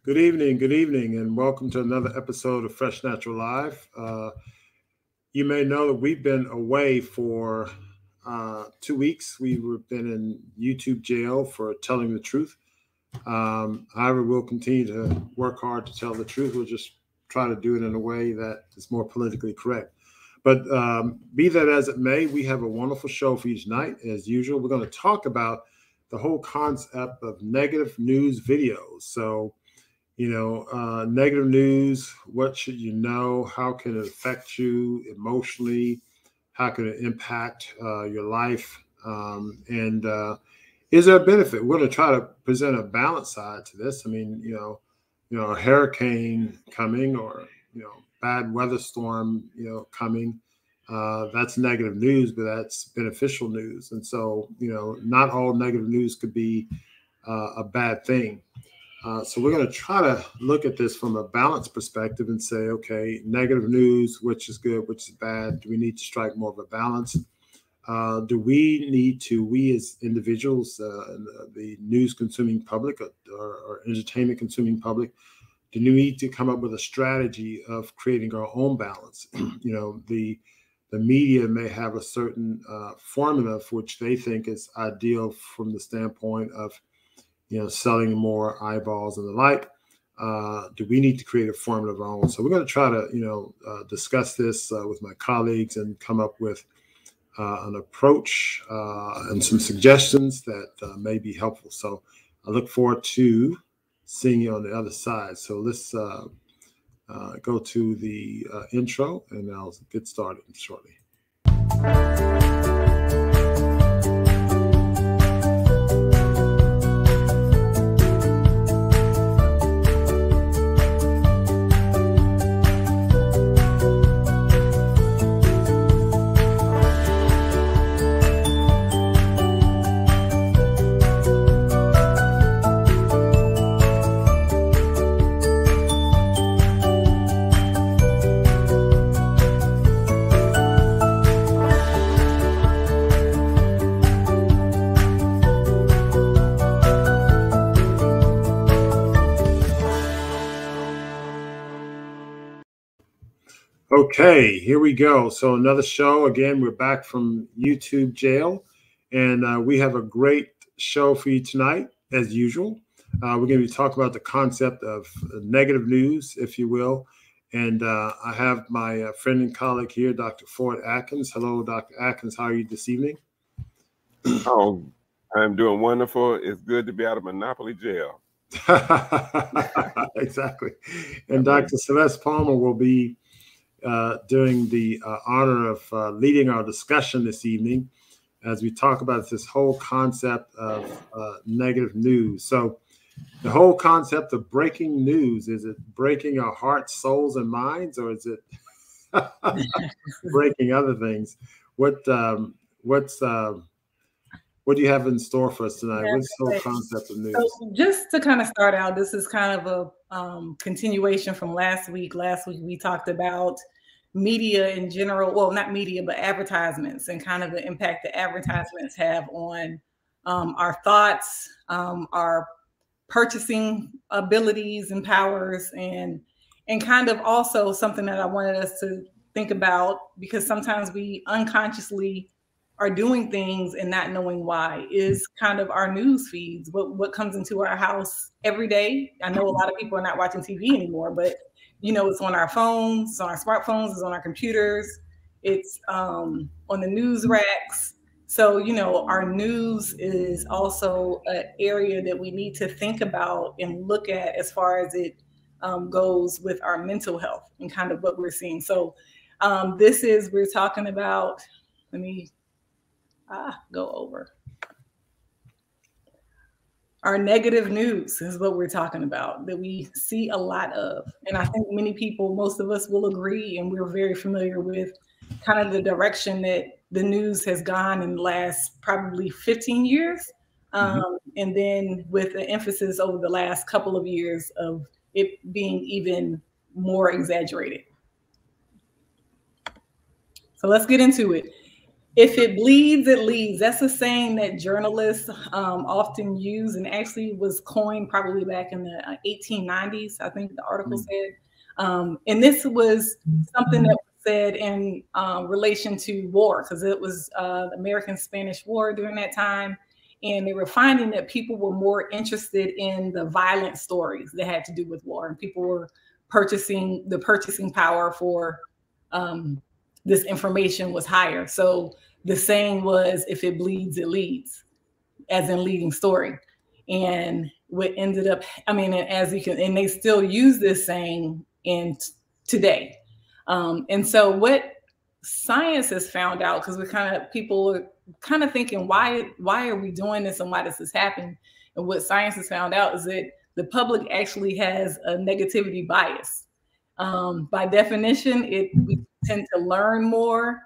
good evening, and welcome to another episode of Fresh Natural Live. You may know that we've been away for 2 weeks. We've been in YouTube jail for telling the truth. However, we'll continue to work hard to tell the truth. We'll just try to do it in a way that is more politically correct. But be that as it may, we have a wonderful show for you tonight. As usual, we're going to talk about the whole concept of negative news videos. So, negative news, what should you know? How can it affect you emotionally? How can it impact your life? And is there a benefit? We're going to try to present a balanced side to this. I mean, a hurricane coming or, bad weather storm, coming. That's negative news, but that's beneficial news. And so, not all negative news could be a bad thing. So we're going to try to look at this from a balanced perspective and say, okay, negative news, which is good, which is bad. Do we need to strike more of a balance? Do we need to, we as individuals, the news consuming public or entertainment consuming public, do we need to come up with a strategy of creating our own balance? The media may have a certain formula for which they think is ideal from the standpoint of selling more eyeballs and the like. Do we need to create a formula of our own? So we're going to try to, discuss this with my colleagues and come up with an approach and some suggestions that may be helpful. So I look forward to seeing you on the other side. So let's go to the intro, and I'll get started shortly. Okay, here we go. So another show. Again, we're back from YouTube jail, and we have a great show for you tonight, as usual. We're going to be talking about the concept of negative news, if you will. And I have my friend and colleague here, Dr. Ford Atkins. Hello, Dr. Atkins. How are you this evening? Oh, I'm doing wonderful. It's good to be out of Monopoly jail. Exactly. And Dr. Celeste Palmer will be doing the honor of leading our discussion this evening as we talk about this whole concept of negative news. So the whole concept of breaking news, is it breaking our hearts, souls, and minds, or is it breaking other things? What do you have in store for us tonight? What's the whole concept of news? So just to kind of start out, this is kind of a continuation from last week. Last week, we talked about media in general. Well, not media, but advertisements, and kind of the impact that advertisements have on our thoughts, our purchasing abilities and powers, and kind of also something that I wanted us to think about, because sometimes we unconsciously are doing things and not knowing why, is kind of our news feeds, what comes into our house every day. I know a lot of people are not watching TV anymore, but it's on our phones, it's on our smartphones, it's on our computers, it's on the news racks. So, our news is also an area that we need to think about and look at as far as it goes with our mental health and kind of what we're seeing. So we're talking about, let me go over. Our negative news is what we're talking about, that we see a lot of. And I think many people, most of us will agree, and we're very familiar with kind of the direction that the news has gone in the last probably 15 years. And then with the emphasis over the last couple of years of it being even more exaggerated. So let's get into it. If it bleeds, it leads. That's a saying that journalists often use, and actually was coined probably back in the 1890s, I think the article said. And this was something that was said in relation to war, because it was the American-Spanish War during that time. And they were finding that people were more interested in the violent stories that had to do with war. And people were purchasing power for this information was higher. So the saying was, if it bleeds, it leads, as in leading story. And what ended up, I mean, as you can, and they still use this saying in today. And so what science has found out, because people are kind of thinking, why are we doing this and why does this happen? And what science has found out is that the public actually has a negativity bias. By definition, we tend to learn more,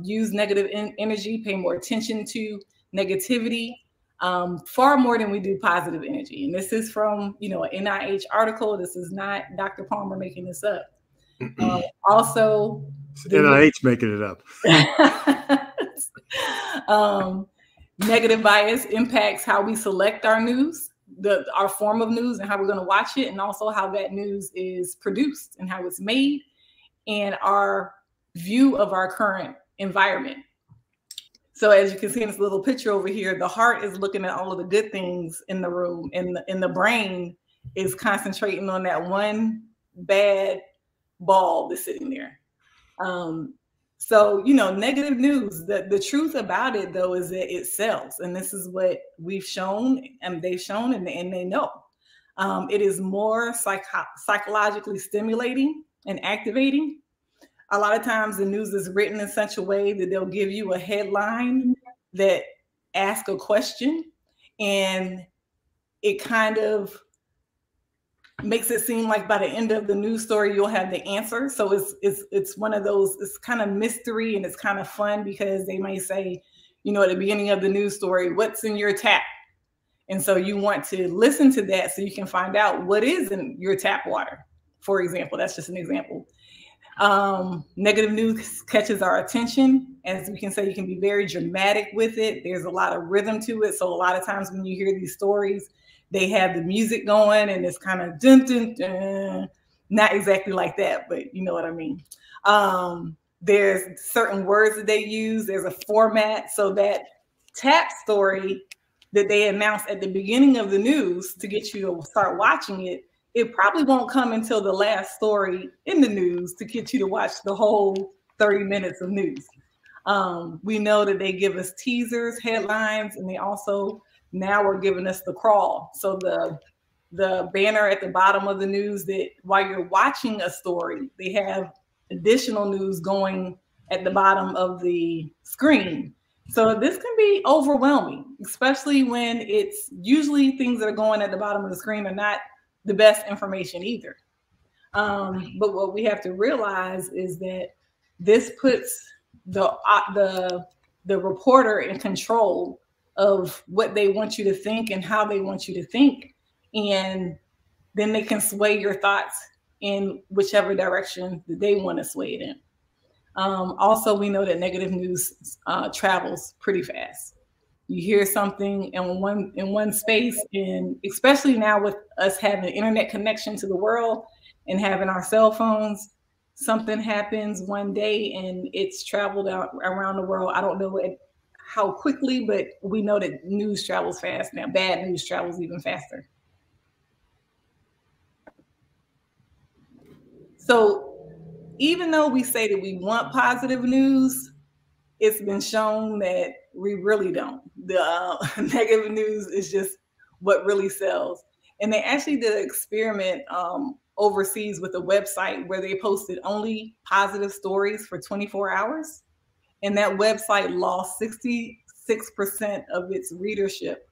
use negative energy, pay more attention to negativity, far more than we do positive energy. And this is from, an NIH article. This is not Dr. Palmer making this up. Also, NIH making it up. Negative bias impacts how we select our news, our form of news, and how we're going to watch it, and also how that news is produced and how it's made, and our view of our current environment. So as you can see in this little picture over here, the heart is looking at all of the good things in the room, and the brain is concentrating on that one bad ball that's sitting there. So, negative news, the truth about it, though, is that it sells. And this is what we've shown, and they've shown, and they know. It is more psychologically stimulating and activating. A lot of times the news is written in such a way that they'll give you a headline that asks a question, and it kind of makes it seem like by the end of the news story, you'll have the answer. So it's one of those, it's kind of mystery, and it's kind of fun, because they may say, at the beginning of the news story, what's in your tap? And so you want to listen to that so you can find out what is in your tap water, for example. That's just an example. Negative news catches our attention. As we can say, you can be very dramatic with it. There's a lot of rhythm to it. So a lot of times when you hear these stories, they have the music going, and it's kind of dun, dun, dun. Not exactly like that, but you know what I mean. There's certain words that they use. There's a format. So that tap story that they announce at the beginning of the news to get you to start watching it, it probably won't come until the last story in the news to get you to watch the whole 30 minutes of news. We know that they give us teasers, headlines, and they also now are giving us the crawl. So the banner at the bottom of the news, that while you're watching a story, they have additional news going at the bottom of the screen. So this can be overwhelming, especially when it's usually things that are going at the bottom of the screen are not the best information either. But what we have to realize is that this puts the reporter in control of what they want you to think and how they want you to think. And then they can sway your thoughts in whichever direction that they want to sway it in. Also, we know that negative news travels pretty fast. You hear something in one space, and especially now with us having an internet connection to the world and having our cell phones, something happens one day and it's traveled out around the world. I don't know how quickly, but we know that news travels fast now. Bad news travels even faster. So even though we say that we want positive news, it's been shown that we really don't. The negative news is just what really sells. And they actually did an experiment overseas with a website where they posted only positive stories for 24 hours. And that website lost 66% of its readership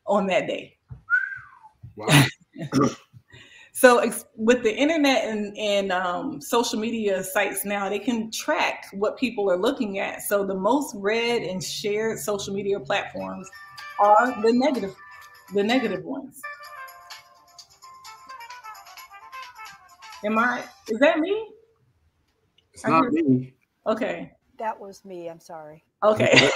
on that day. Wow. So with the internet and social media sites now, they can track what people are looking at. So the most read and shared social media platforms are the negative ones. Is that me? It's not me. Okay. That was me. I'm sorry. Okay.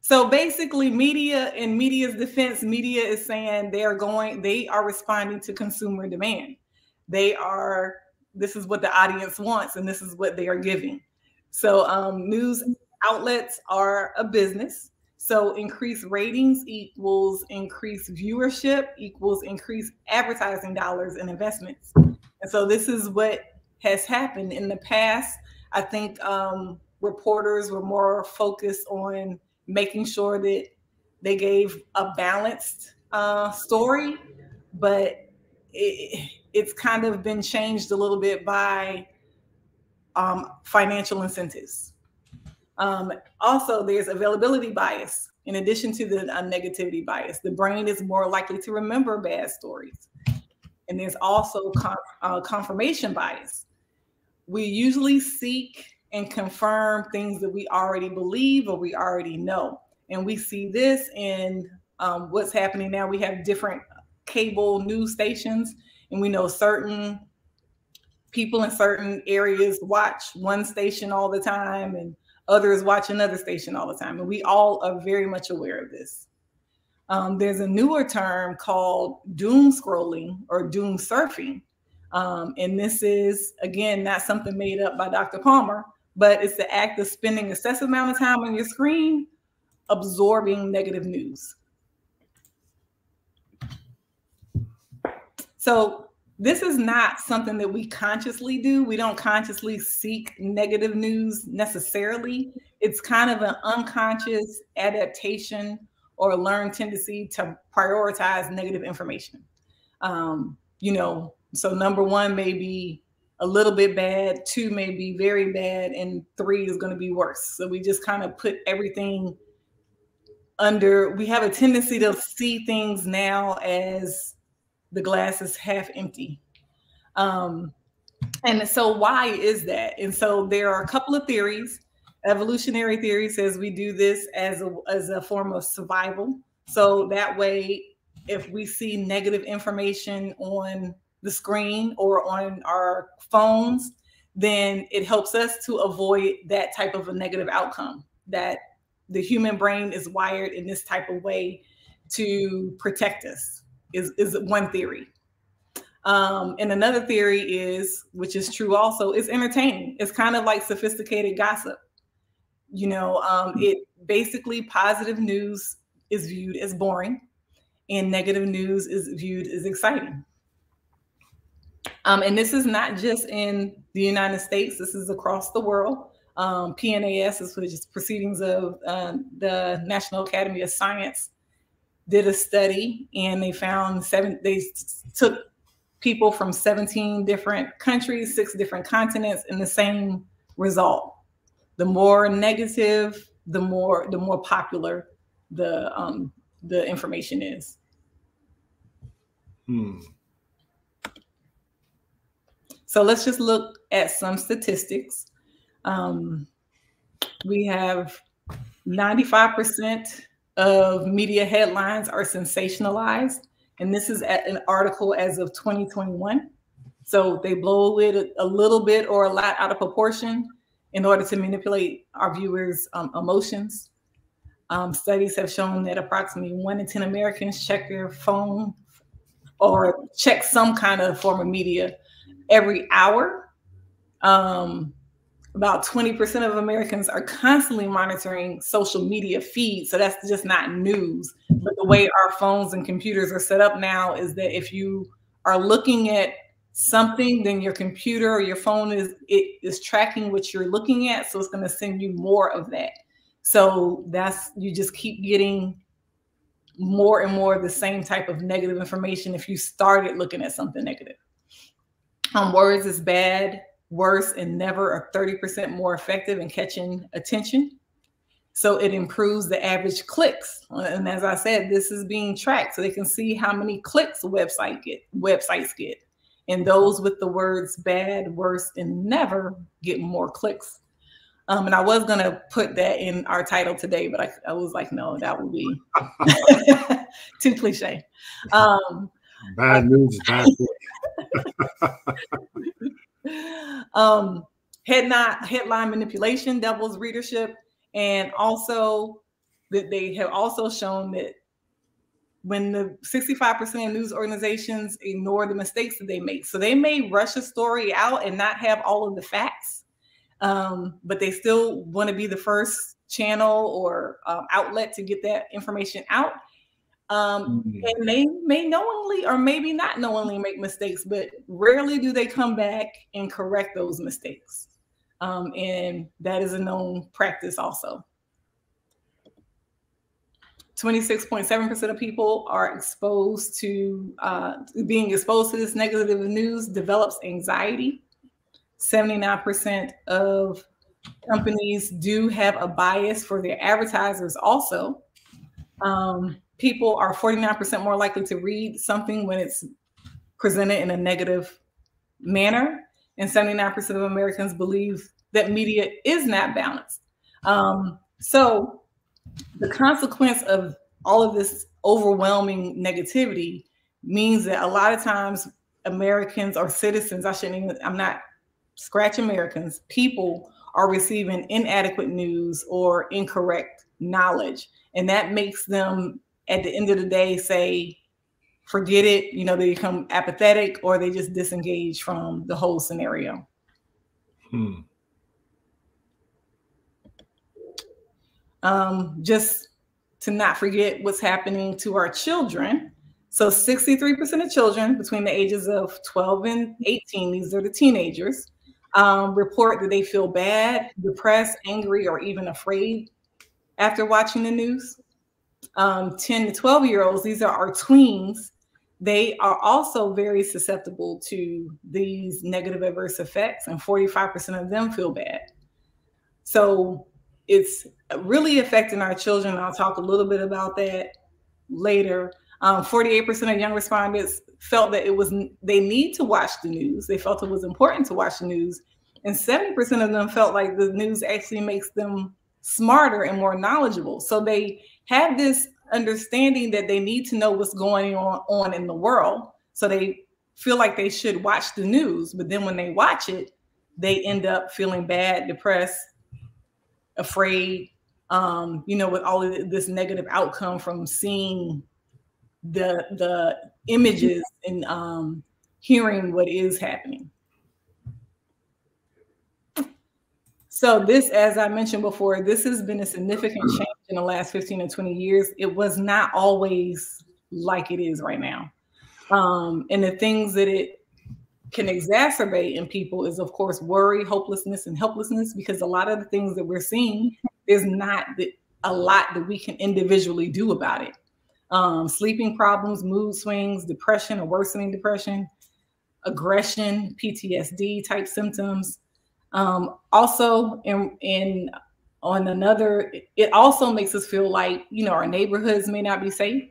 So basically, media, in media's defense, media is saying they are responding to consumer demand. This is what the audience wants, and this is what they are giving. So news outlets are a business. So increased ratings equals increased viewership equals increased advertising dollars and investments. And so this is what has happened in the past. I think reporters were more focused on making sure that they gave a balanced story, but it's kind of been changed a little bit by financial incentives. Also, there's availability bias. In addition to the negativity bias, the brain is more likely to remember bad stories. And there's also confirmation bias. We usually seek and confirm things that we already believe or we already know. And we see this in what's happening now. We have different cable news stations, and we know certain people in certain areas watch one station all the time and others watch another station all the time. And we all are very much aware of this. There's a newer term called doom scrolling or doom surfing. And this is, again, not something made up by Dr. Palmer, but it's the act of spending excessive amount of time on your screen absorbing negative news. So this is not something that we consciously do. We don't consciously seek negative news necessarily. It's kind of an unconscious adaptation or learned tendency to prioritize negative information. So number one may be a little bit bad, 2 may be very bad, and 3 is going to be worse. So we just kind of put everything we have a tendency to see things now as the glass is half empty. And so why is that? And so there are a couple of theories. Evolutionary theory says we do this as a form of survival. So that way, if we see negative information on the screen or on our phones, then it helps us to avoid that type of a negative outcome. That the human brain is wired in this type of way to protect us is one theory. And another theory is, which is true also, is entertaining. It's kind of like sophisticated gossip. It basically, positive news is viewed as boring and negative news is viewed as exciting. And this is not just in the United States, this is across the world. PNAS, which is Proceedings of the National Academy of Science, did a study, and they found they took people from 17 different countries, 6 different continents, in the same result. The more negative, the more popular the information is. So let's just look at some statistics. We have 95% of media headlines are sensationalized. And this is an article as of 2021. So they blow it a little bit or a lot out of proportion in order to manipulate our viewers' emotions. Studies have shown that approximately 1 in 10 Americans check their phone or check some kind of form of media every hour. About 20% of Americans are constantly monitoring social media feeds. So that's just not news. But the way our phones and computers are set up now is that if you are looking at something, then your computer or your phone is tracking what you're looking at. So it's going to send you more of that. So you just keep getting more and more of the same type of negative information if you started looking at something negative. Words is bad, worse, and never are 30% more effective in catching attention. So it improves the average clicks. And as I said, this is being tracked so they can see how many clicks websites get. And those with the words bad, worse, and never get more clicks. And I was going to put that in our title today, but I was like, no, that would be too cliche. Bad news, bad Headline manipulation doubles readership, and also that they have also shown that when the 65% of news organizations ignore the mistakes that they make. So they may rush a story out and not have all of the facts, but they still want to be the first channel or outlet to get that information out. And they may knowingly or maybe not knowingly make mistakes, but rarely do they come back and correct those mistakes. And that is a known practice also. 26.7% of people are exposed to being exposed to this negative news develops anxiety. 79% of companies do have a bias for their advertisers also. People are 49% more likely to read something when it's presented in a negative manner. And 79% of Americans believe that media is not balanced. So the consequence of all of this overwhelming negativity means that a lot of times Americans or citizens, I'm not scratch Americans, people are receiving inadequate news or incorrect knowledge. And that makes them, at the end of the day, say, forget it, they become apathetic or they just disengage from the whole scenario. Just to not forget what's happening to our children. So 63% of children between the ages of 12 and 18, these are the teenagers, report that they feel bad, depressed, angry, or even afraid after watching the news. 10 to 12-year-olds, these are our tweens, they are also very susceptible to these negative adverse effects, and 45% of them feel bad. So it's really affecting our children. I'll talk a little bit about that later. 48% of young respondents felt that they need to watch the news. They felt it was important to watch the news. And 70% of them felt like the news actually makes them smarter and more knowledgeable. So they have this understanding that they need to know what's going on in the world. So they feel like they should watch the news. But then when they watch it, they end up feeling bad, depressed, afraid, with all of this negative outcome from seeing the images and hearing what is happening. So this, as I mentioned before, this has been a significant change in the last 15 to 20 years. It was not always like it is right now. And the things that it can exacerbate in people is, of course, worry, hopelessness, and helplessness, because a lot of the things that we're seeing, there's not a lot that we can individually do about it. Sleeping problems, mood swings, depression or worsening depression, aggression, PTSD type symptoms. Also, it also makes us feel like, our neighborhoods may not be safe.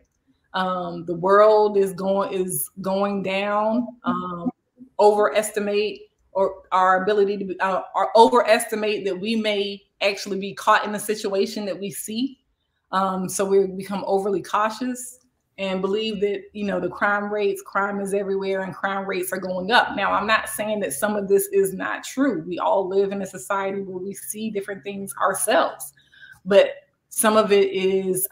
The world is going down. Overestimate or our ability to overestimate that we may actually be caught in a situation that we see. So we become overly cautious and believe that, the crime is everywhere and crime rates are going up. Now, I'm not saying that some of this is not true. We all live in a society where we see different things ourselves, but some of it is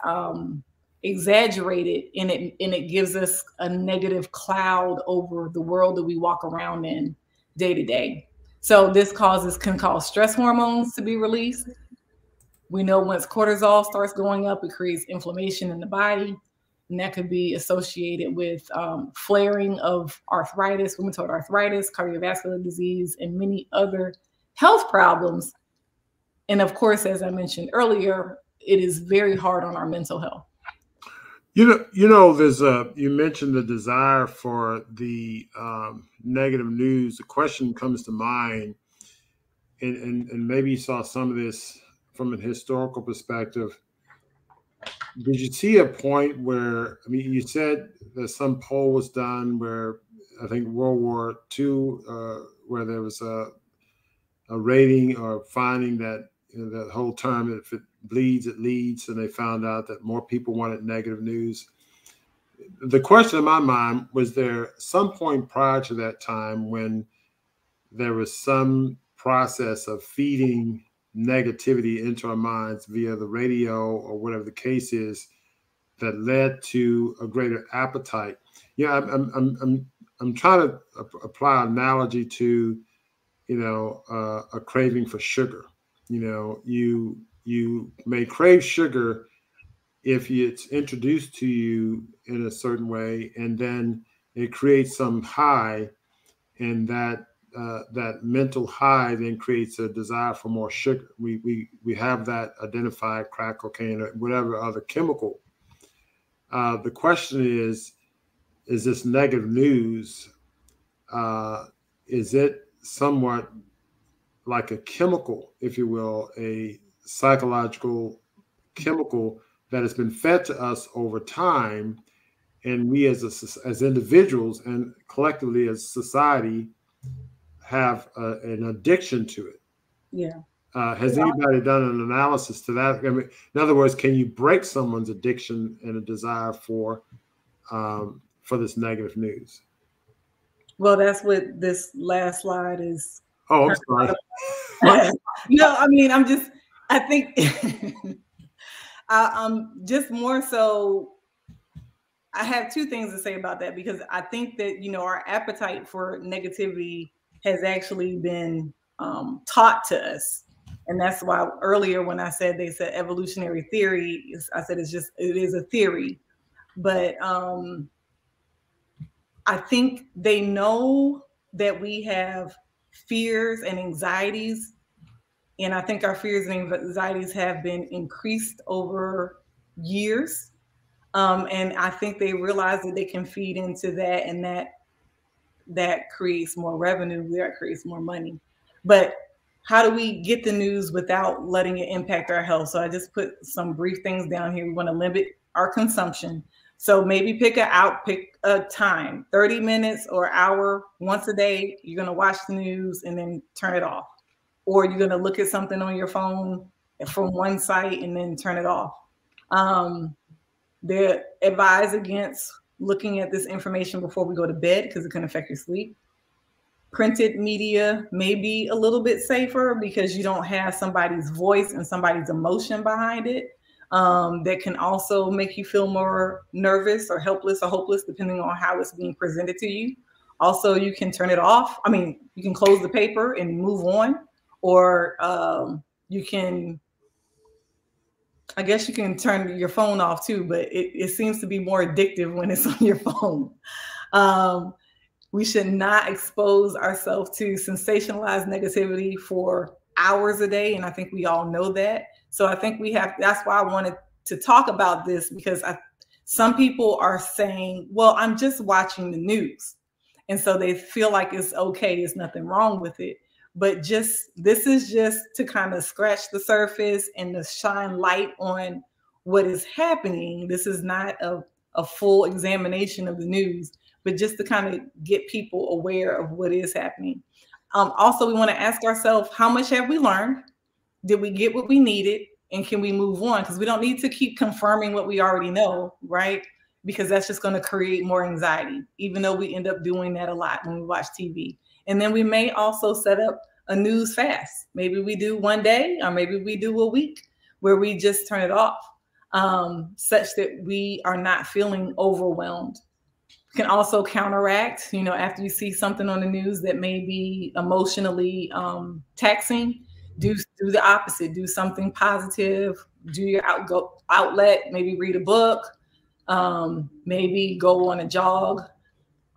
exaggerated, and it gives us a negative cloud over the world that we walk around in day to day. So this can cause stress hormones to be released. We know once cortisol starts going up, it creates inflammation in the body. And that could be associated with flaring of arthritis, rheumatoid arthritis, cardiovascular disease, and many other health problems. And of course, as I mentioned earlier, it is very hard on our mental health. There's you mentioned the desire for the negative news. The question comes to mind, and maybe you saw some of this from a historical perspective. Did you see a point where, you said that some poll was done where I think World War II, where there was a rating or finding that that whole term, if it bleeds, it leads, and they found out that more people wanted negative news. The question in my mind, was there some point prior to that time when there was some process of feeding negativity into our minds via the radio or whatever the case is that led to a greater appetite. Yeah, I'm trying to apply an analogy to, a craving for sugar. You may crave sugar if it's introduced to you in a certain way, and then it creates some high, and that mental high then creates a desire for more sugar. We have that identified, crack cocaine or whatever other chemical. The question is this negative news, is it somewhat like a chemical, if you will, a psychological chemical that has been fed to us over time, and we as individuals and collectively as society have an addiction to it? Yeah. Has anybody done an analysis to that? I mean, in other words, can you break someone's addiction and a desire for this negative news? Well, that's what this last slide is. Oh, I'm sorry. No, I mean, I think I'm just more so, I have two things to say about that, because I think that, our appetite for negativity has actually been taught to us. And that's why earlier when they said evolutionary theory, I said it is a theory. But I think they know that we have fears and anxieties. And I think our fears and anxieties have been increased over years. And I think they realize that they can feed into that, and that creates more revenue, that creates more money. But how do we get the news without letting it impact our health? So I just put some brief things down here. We want to limit our consumption. So maybe pick a time, 30 minutes or an hour once a day. You're going to watch the news and then turn it off. Or you're going to look at something on your phone from one site and then turn it off. They're advised against looking at this information before we go to bed because it can affect your sleep. Printed media may be a little bit safer because you don't have somebody's voice and somebody's emotion behind it. That can also make you feel more nervous or helpless or hopeless, depending on how it's being presented to you. Also, you can turn it off. I mean, you can close the paper and move on, or you can, I guess you can turn your phone off too, but it seems to be more addictive when it's on your phone. We should not expose ourselves to sensationalized negativity for hours a day. And I think we all know that. So I think that's why I wanted to talk about this, because some people are saying, well, I'm just watching the news. And so they feel like it's okay. There's nothing wrong with it. But this is just to kind of scratch the surface and to shine light on what is happening. This is not a full examination of the news, but just to kind of get people aware of what is happening. Also, we want to ask ourselves, how much have we learned? Did we get what we needed? And can we move on? Because we don't need to keep confirming what we already know, right? Because that's just going to create more anxiety, even though we end up doing that a lot when we watch TV. And then we may also set up a news fast. Maybe we do one day, or maybe we do a week where we just turn it off, such that we are not feeling overwhelmed. Can also counteract, after you see something on the news that may be emotionally taxing, do the opposite. Do something positive. Do your outlet. Maybe read a book. Maybe go on a jog.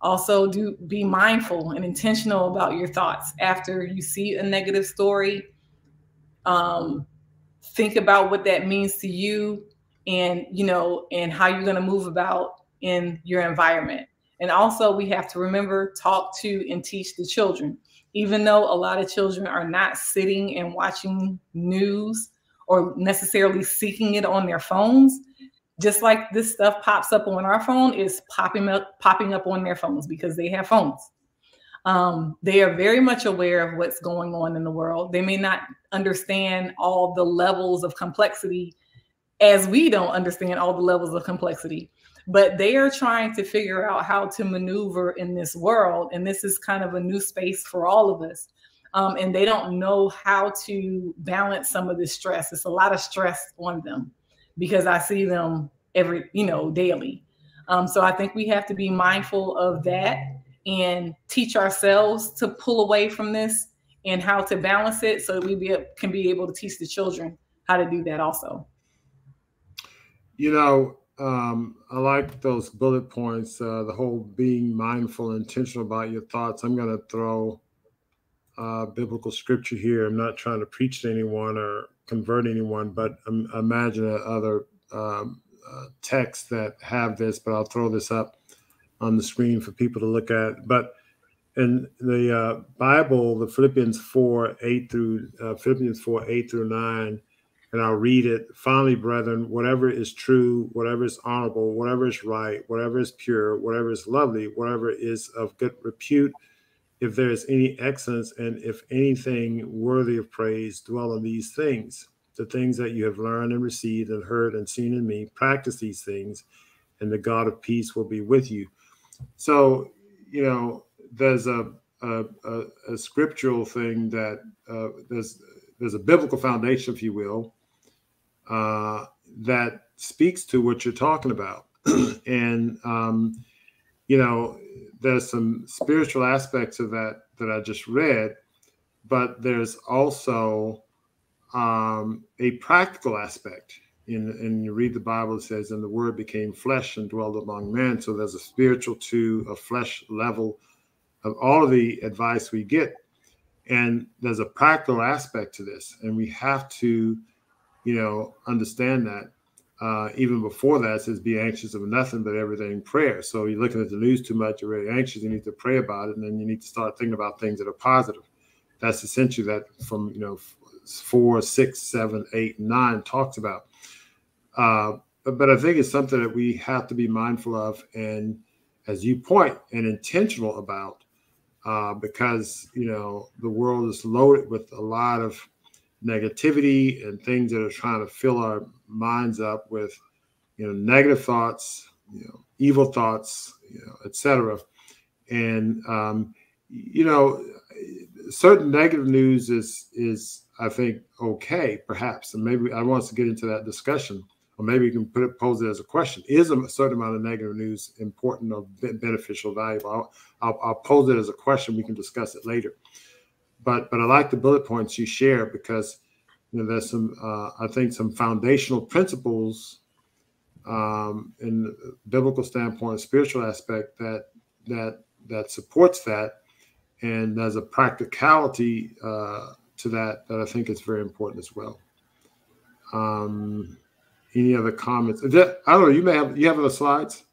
Also, be mindful and intentional about your thoughts. After you see a negative story, think about what that means to you, and and how you're going to move about in your environment. And also, we have to remember, talk to and teach the children. Even though a lot of children are not sitting and watching news or necessarily seeking it on their phones, just like this stuff pops up on our phone is popping up on their phones, because they have phones. They are very much aware of what's going on in the world. They may not understand all the levels of complexity as we don't understand all the levels of complexity, but they are trying to figure out how to maneuver in this world. And this is kind of a new space for all of us. And they don't know how to balance some of this stress. It's a lot of stress on them because I see them daily. So I think we have to be mindful of that and teach ourselves to pull away from this and how to balance it so we can be able to teach the children how to do that also. I like those bullet points, the whole being mindful and intentional about your thoughts. I'm going to throw biblical scripture here. I'm not trying to preach to anyone or convert anyone, but I imagine other texts that have this, but I'll throw this up on the screen for people to look at. But in the Bible, the Philippians 4:8 through 9, and I'll read it. Finally, brethren, whatever is true, whatever is honorable, whatever is right, whatever is pure, whatever is lovely, whatever is of good repute, if there is any excellence and if anything worthy of praise, dwell on these things. The things that you have learned and received and heard and seen in me, practice these things, and the God of peace will be with you. So, there's a scriptural thing that there's a biblical foundation, if you will, that speaks to what you're talking about. And, there's some spiritual aspects of that I just read, but there's also a practical aspect. And you read the Bible, it says, and the word became flesh and dwelled among men. So there's a spiritual to a flesh level of all of the advice we get. And there's a practical aspect to this. And we have to, understand that. Even before that, it says, be anxious of nothing but everything in prayer. So you're looking at the news too much, you're very anxious, you need to pray about it. And then you need to start thinking about things that are positive. That's essentially that from, 4, 6, 7, 8, 9 talks about. But I think it's something that we have to be mindful of, and as you point, and intentional about, because the world is loaded with a lot of negativity and things that are trying to fill our minds up with negative thoughts, evil thoughts, etc. And certain negative news is I think okay, perhaps, and maybe I want us to get into that discussion. Or maybe you can pose it as a question. Is a certain amount of negative news important or beneficial, valuable? I'll pose it as a question. We can discuss it later. But I like the bullet points you share because there's some I think some foundational principles in the biblical standpoint, spiritual aspect that supports that, and there's a practicality to that I think is very important as well. Any other comments? I don't know. You have the slides?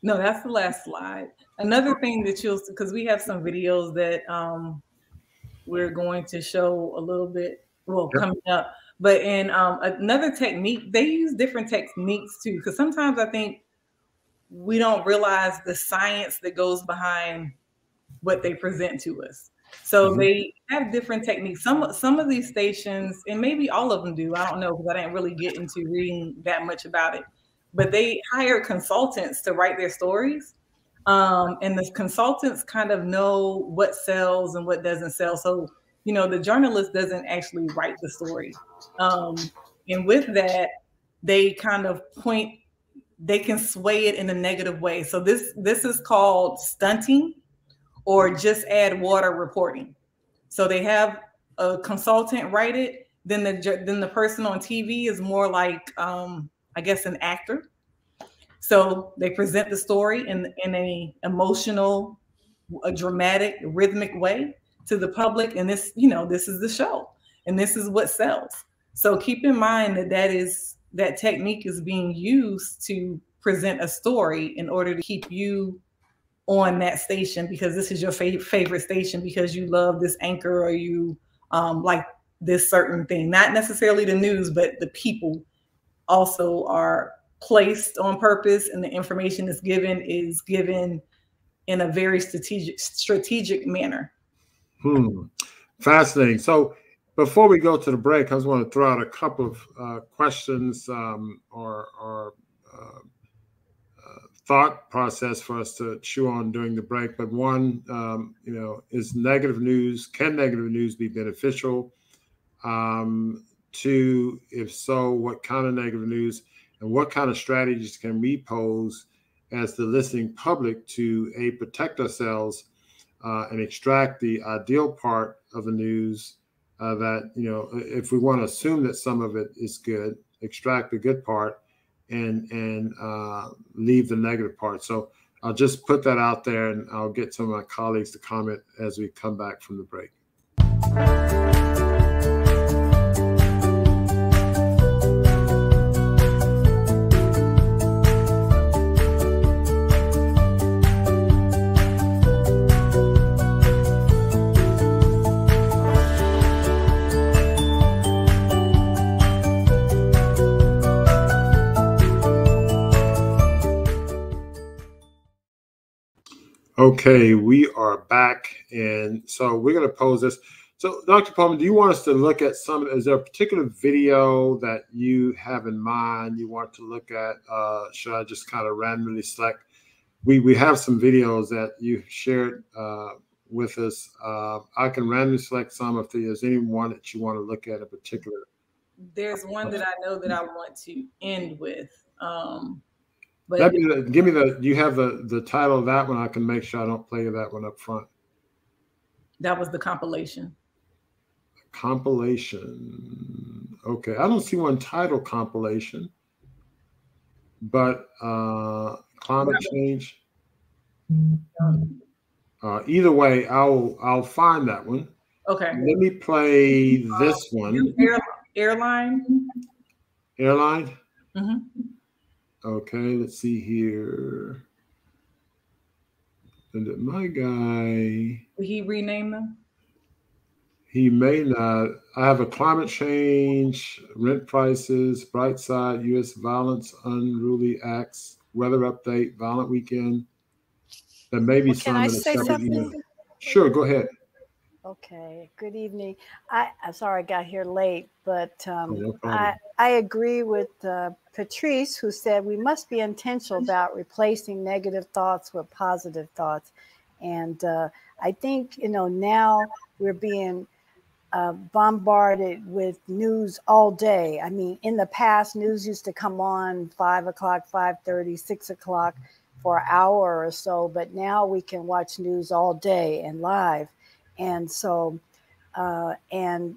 No, that's the last slide. Another thing that because we have some videos that we're going to show a little bit, coming up. But in another technique, they use different techniques too, because sometimes I think we don't realize the science that goes behind what they present to us. So they have different techniques. Some of these stations, and maybe all of them do, I don't know, because I didn't really get into reading that much about it, but they hire consultants to write their stories. And the consultants kind of know what sells and what doesn't sell. So, the journalist doesn't actually write the story. And with that, they kind of they can sway it in a negative way. So this is called stunting, or just add water reporting. So they have a consultant write it. Then the person on TV is more like, I guess, an actor. So they present the story in a emotional, a dramatic, rhythmic way to the public. And this is the show, and this is what sells. So keep in mind that technique is being used to present a story in order to keep you on that station, because this is your favorite station, because you love this anchor, or you like this certain thing. Not necessarily the news, but the people also are placed on purpose, and the information is given in a very strategic manner. Fascinating. So before we go to the break, I just want to throw out a couple of questions or thought process for us to chew on during the break. But one, is negative news? Can negative news be beneficial? Two, if so, what kind of negative news and what kind of strategies can we pose as the listening public to protect ourselves and extract the ideal part of the news that, if we want to assume that some of it is good, extract the good part and leave the negative part. So I'll just put that out there, and I'll get some of my colleagues to comment as we come back from the break. Okay, we are back, and so we're going to pose this. So, Dr. Palmer, do you want us to look at is there a particular video that you have in mind you want to look at? Should I just kind of randomly select? We have some videos that you shared with us. I can randomly select some if there's any one that you want to look at in particular. There's one that I know that I want to end with. But give me do you have the title of that one? I can make sure I don't play that one up front. That was the compilation. Compilation. Okay. I don't see one titled compilation, but climate change. Either way, I'll find that one. Okay. Let me play this one. Airline. Airline? Mm-hmm. Okay, let's see here. And my guy. Did he rename them? He may not. I have a climate change, rent prices, bright side, U.S. violence, unruly acts, weather update, violent weekend. There may be some. Can I say something? Sure, go ahead. Okay, good evening. I'm sorry I got here late, but I agree with Patrice, who said we must be intentional about replacing negative thoughts with positive thoughts. And I think, now we're being bombarded with news all day. I mean, in the past, news used to come on 5 o'clock, 5:30, 6 o'clock for an hour or so, but now we can watch news all day and live. And so, and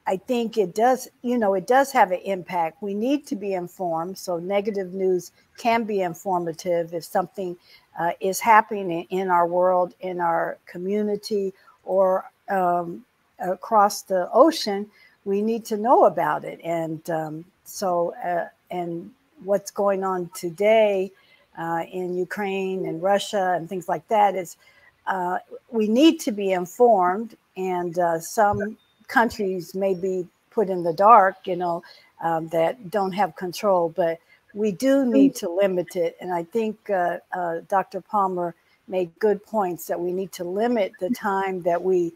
I think it does, it does have an impact. We need to be informed. So negative news can be informative. If something is happening in our world, in our community, or across the ocean, we need to know about it. And and what's going on today in Ukraine and Russia and things like that is, we need to be informed, and some countries may be put in the dark, that don't have control, but we do need to limit it. And I think Dr. Palmer made good points that we need to limit the time that we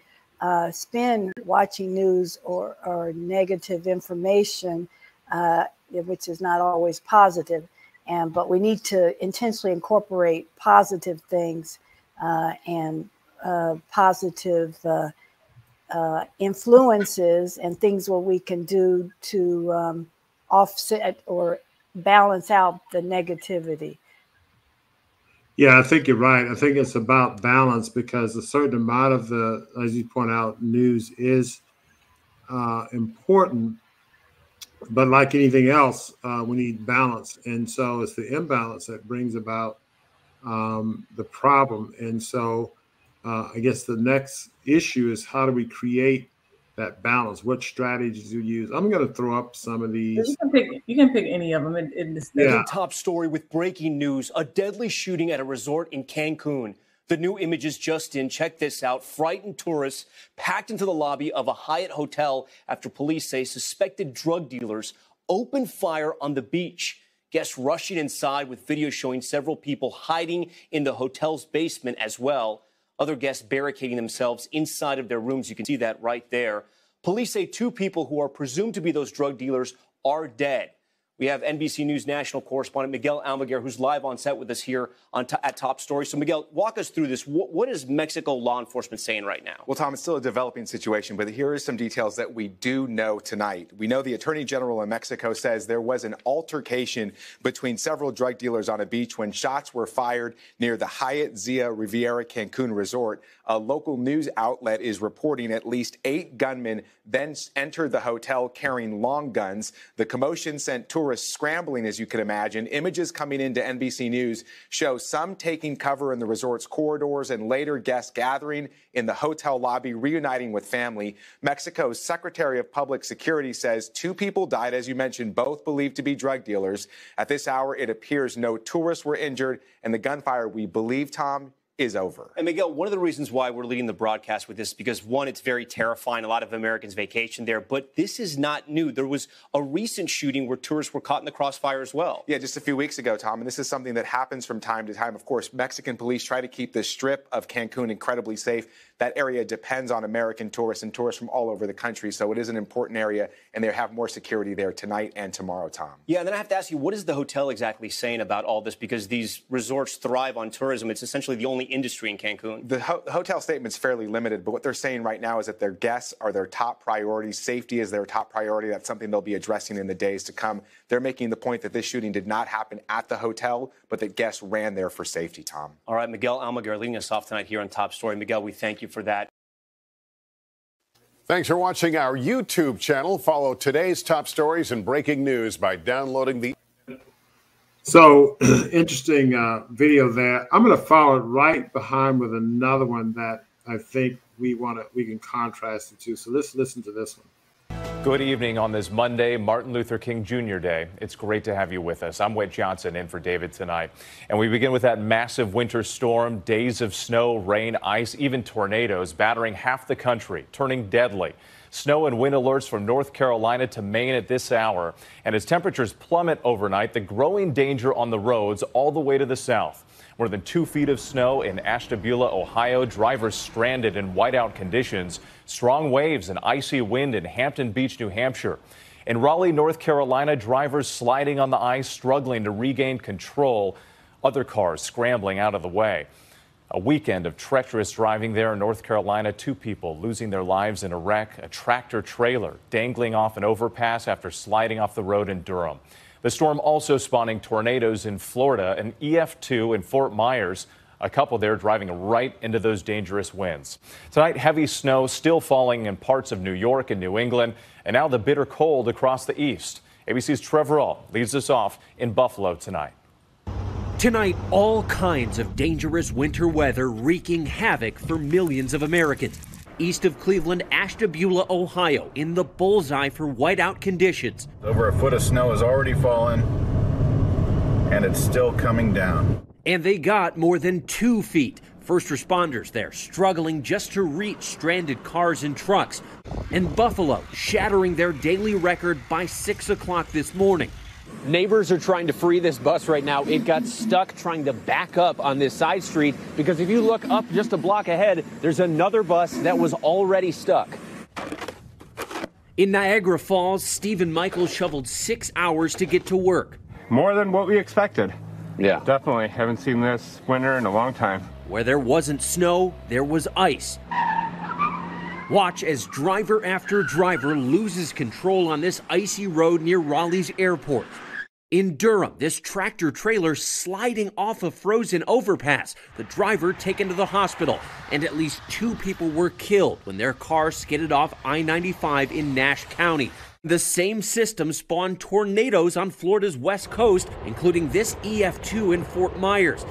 spend watching news or negative information, which is not always positive. But we need to intentionally incorporate positive things and positive influences and things what we can do to offset or balance out the negativity. Yeah, I think you're right. I think it's about balance, because a certain amount of as you point out, news is important, but like anything else, we need balance. And so it's the imbalance that brings about the problem. And so I guess the next issue is, how do we create that balance? What strategies do you use? I'm going to throw up some of these. You can pick any of them in this. Yeah. Top story with breaking news: a deadly shooting at a resort in Cancun. The new images just in. Check this out. Frightened tourists packed into the lobby of a Hyatt hotel after police say suspected drug dealers opened fire on the beach. Guests rushing inside, with video showing several people hiding in the hotel's basement as well. Other guests barricading themselves inside of their rooms. You can see that right there. Police say 2 people who are presumed to be those drug dealers are dead. We have NBC News national correspondent Miguel Almaguer, who's live on set with us here at Top Story. So, Miguel, walk us through this. What is Mexico law enforcement saying right now? Well, Tom, it's still a developing situation, but here are some details that we do know tonight. We know the Attorney General in Mexico says there was an altercation between several drug dealers on a beach when shots were fired near the Hyatt Zia Riviera Cancun resort. A local news outlet is reporting at least 8 gunmen then entered the hotel carrying long guns. The commotion sent tourists scrambling, as you can imagine. Images coming into NBC News show some taking cover in the resort's corridors and later guests gathering in the hotel lobby, reuniting with family. Mexico's Secretary of Public Security says 2 people died, as you mentioned, both believed to be drug dealers. At this hour, it appears no tourists were injured, and the gunfire, we believe, Tom, is over. And Miguel, one of the reasons why we're leading the broadcast with this is because, one, it's very terrifying. A lot of Americans vacation there, but this is not new. There was a recent shooting where tourists were caught in the crossfire as well. Yeah, just a few weeks ago, Tom, and this is something that happens from time to time. Of course, Mexican police try to keep the strip of Cancun incredibly safe. That area depends on American tourists and tourists from all over the country, so it is an important area, and they have more security there tonight and tomorrow, Tom. Yeah, and then I have to ask you, what is the hotel exactly saying about all this? Because these resorts thrive on tourism. It's essentially the only industry in Cancun. The hotel statement's fairly limited, but what they're saying right now is that their guests are their top priority. Safety is their top priority. That's something they'll be addressing in the days to come. They're making the point that this shooting did not happen at the hotel, but that guests ran there for safety, Tom. All right, Miguel Almaguer leading us off tonight here on Top Story. Miguel, we thank you for that. Thanks for watching our YouTube channel. Follow today's top stories and breaking news by downloading the... So, interesting video there. I'm going to follow it right behind with another one that I think we can contrast the two. So let's listen to this one. Good evening on this Monday, Martin Luther King Jr. Day. It's great to have you with us. I'm Whit Johnson in for David tonight. And we begin with that massive winter storm, days of snow, rain, ice, even tornadoes battering half the country, turning deadly. Snow and wind alerts from North Carolina to Maine at this hour. And as temperatures plummet overnight, the growing danger on the roads all the way to the south. More than 2 feet of snow in Ashtabula, Ohio. Drivers stranded in whiteout conditions. Strong waves and icy wind in Hampton Beach, New Hampshire. In Raleigh, North Carolina, drivers sliding on the ice, struggling to regain control. Other cars scrambling out of the way. A weekend of treacherous driving there in North Carolina. 2 people losing their lives in a wreck. A tractor trailer dangling off an overpass after sliding off the road in Durham. The storm also spawning tornadoes in Florida, an EF2 in Fort Myers. A couple there driving right into those dangerous winds. Tonight, heavy snow still falling in parts of New York and New England, and now the bitter cold across the east. ABC's Trevor Ault leads us off in Buffalo tonight. Tonight, all kinds of dangerous winter weather wreaking havoc for millions of Americans. East of Cleveland, Ashtabula, Ohio, in the bullseye for whiteout conditions. Over a foot of snow has already fallen, and it's still coming down. And they got more than 2 feet. First responders there struggling just to reach stranded cars and trucks. And Buffalo shattering their daily record by 6 o'clock this morning. Neighbors are trying to free this bus right now. It got stuck trying to back up on this side street because if you look up just a block ahead, there's another bus that was already stuck. In Niagara Falls, Stephen Michael shoveled 6 hours to get to work. More than what we expected. Yeah. Definitely. Haven't seen this winter in a long time. Where there wasn't snow, there was ice. Watch as driver after driver loses control on this icy road near Raleigh's airport. In Durham, this tractor trailer sliding off a frozen overpass. The driver taken to the hospital, and at least 2 people were killed when their car skidded off I-95 in Nash County. The same system spawned tornadoes on Florida's west coast, including this EF2 in Fort Myers.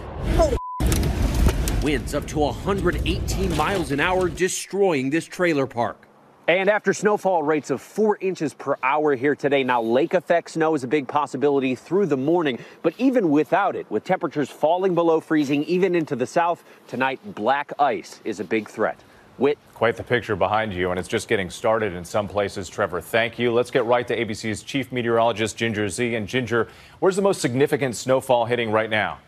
Winds up to 118 miles an hour, destroying this trailer park. And after snowfall rates of 4 inches per hour here today, now lake effect snow is a big possibility through the morning. But even without it, with temperatures falling below freezing, even into the south, tonight black ice is a big threat. Whit. Quite the picture behind you, and it's just getting started in some places. Trevor, thank you. Let's get right to ABC's chief meteorologist, Ginger Z. And Ginger, where's the most significant snowfall hitting right now?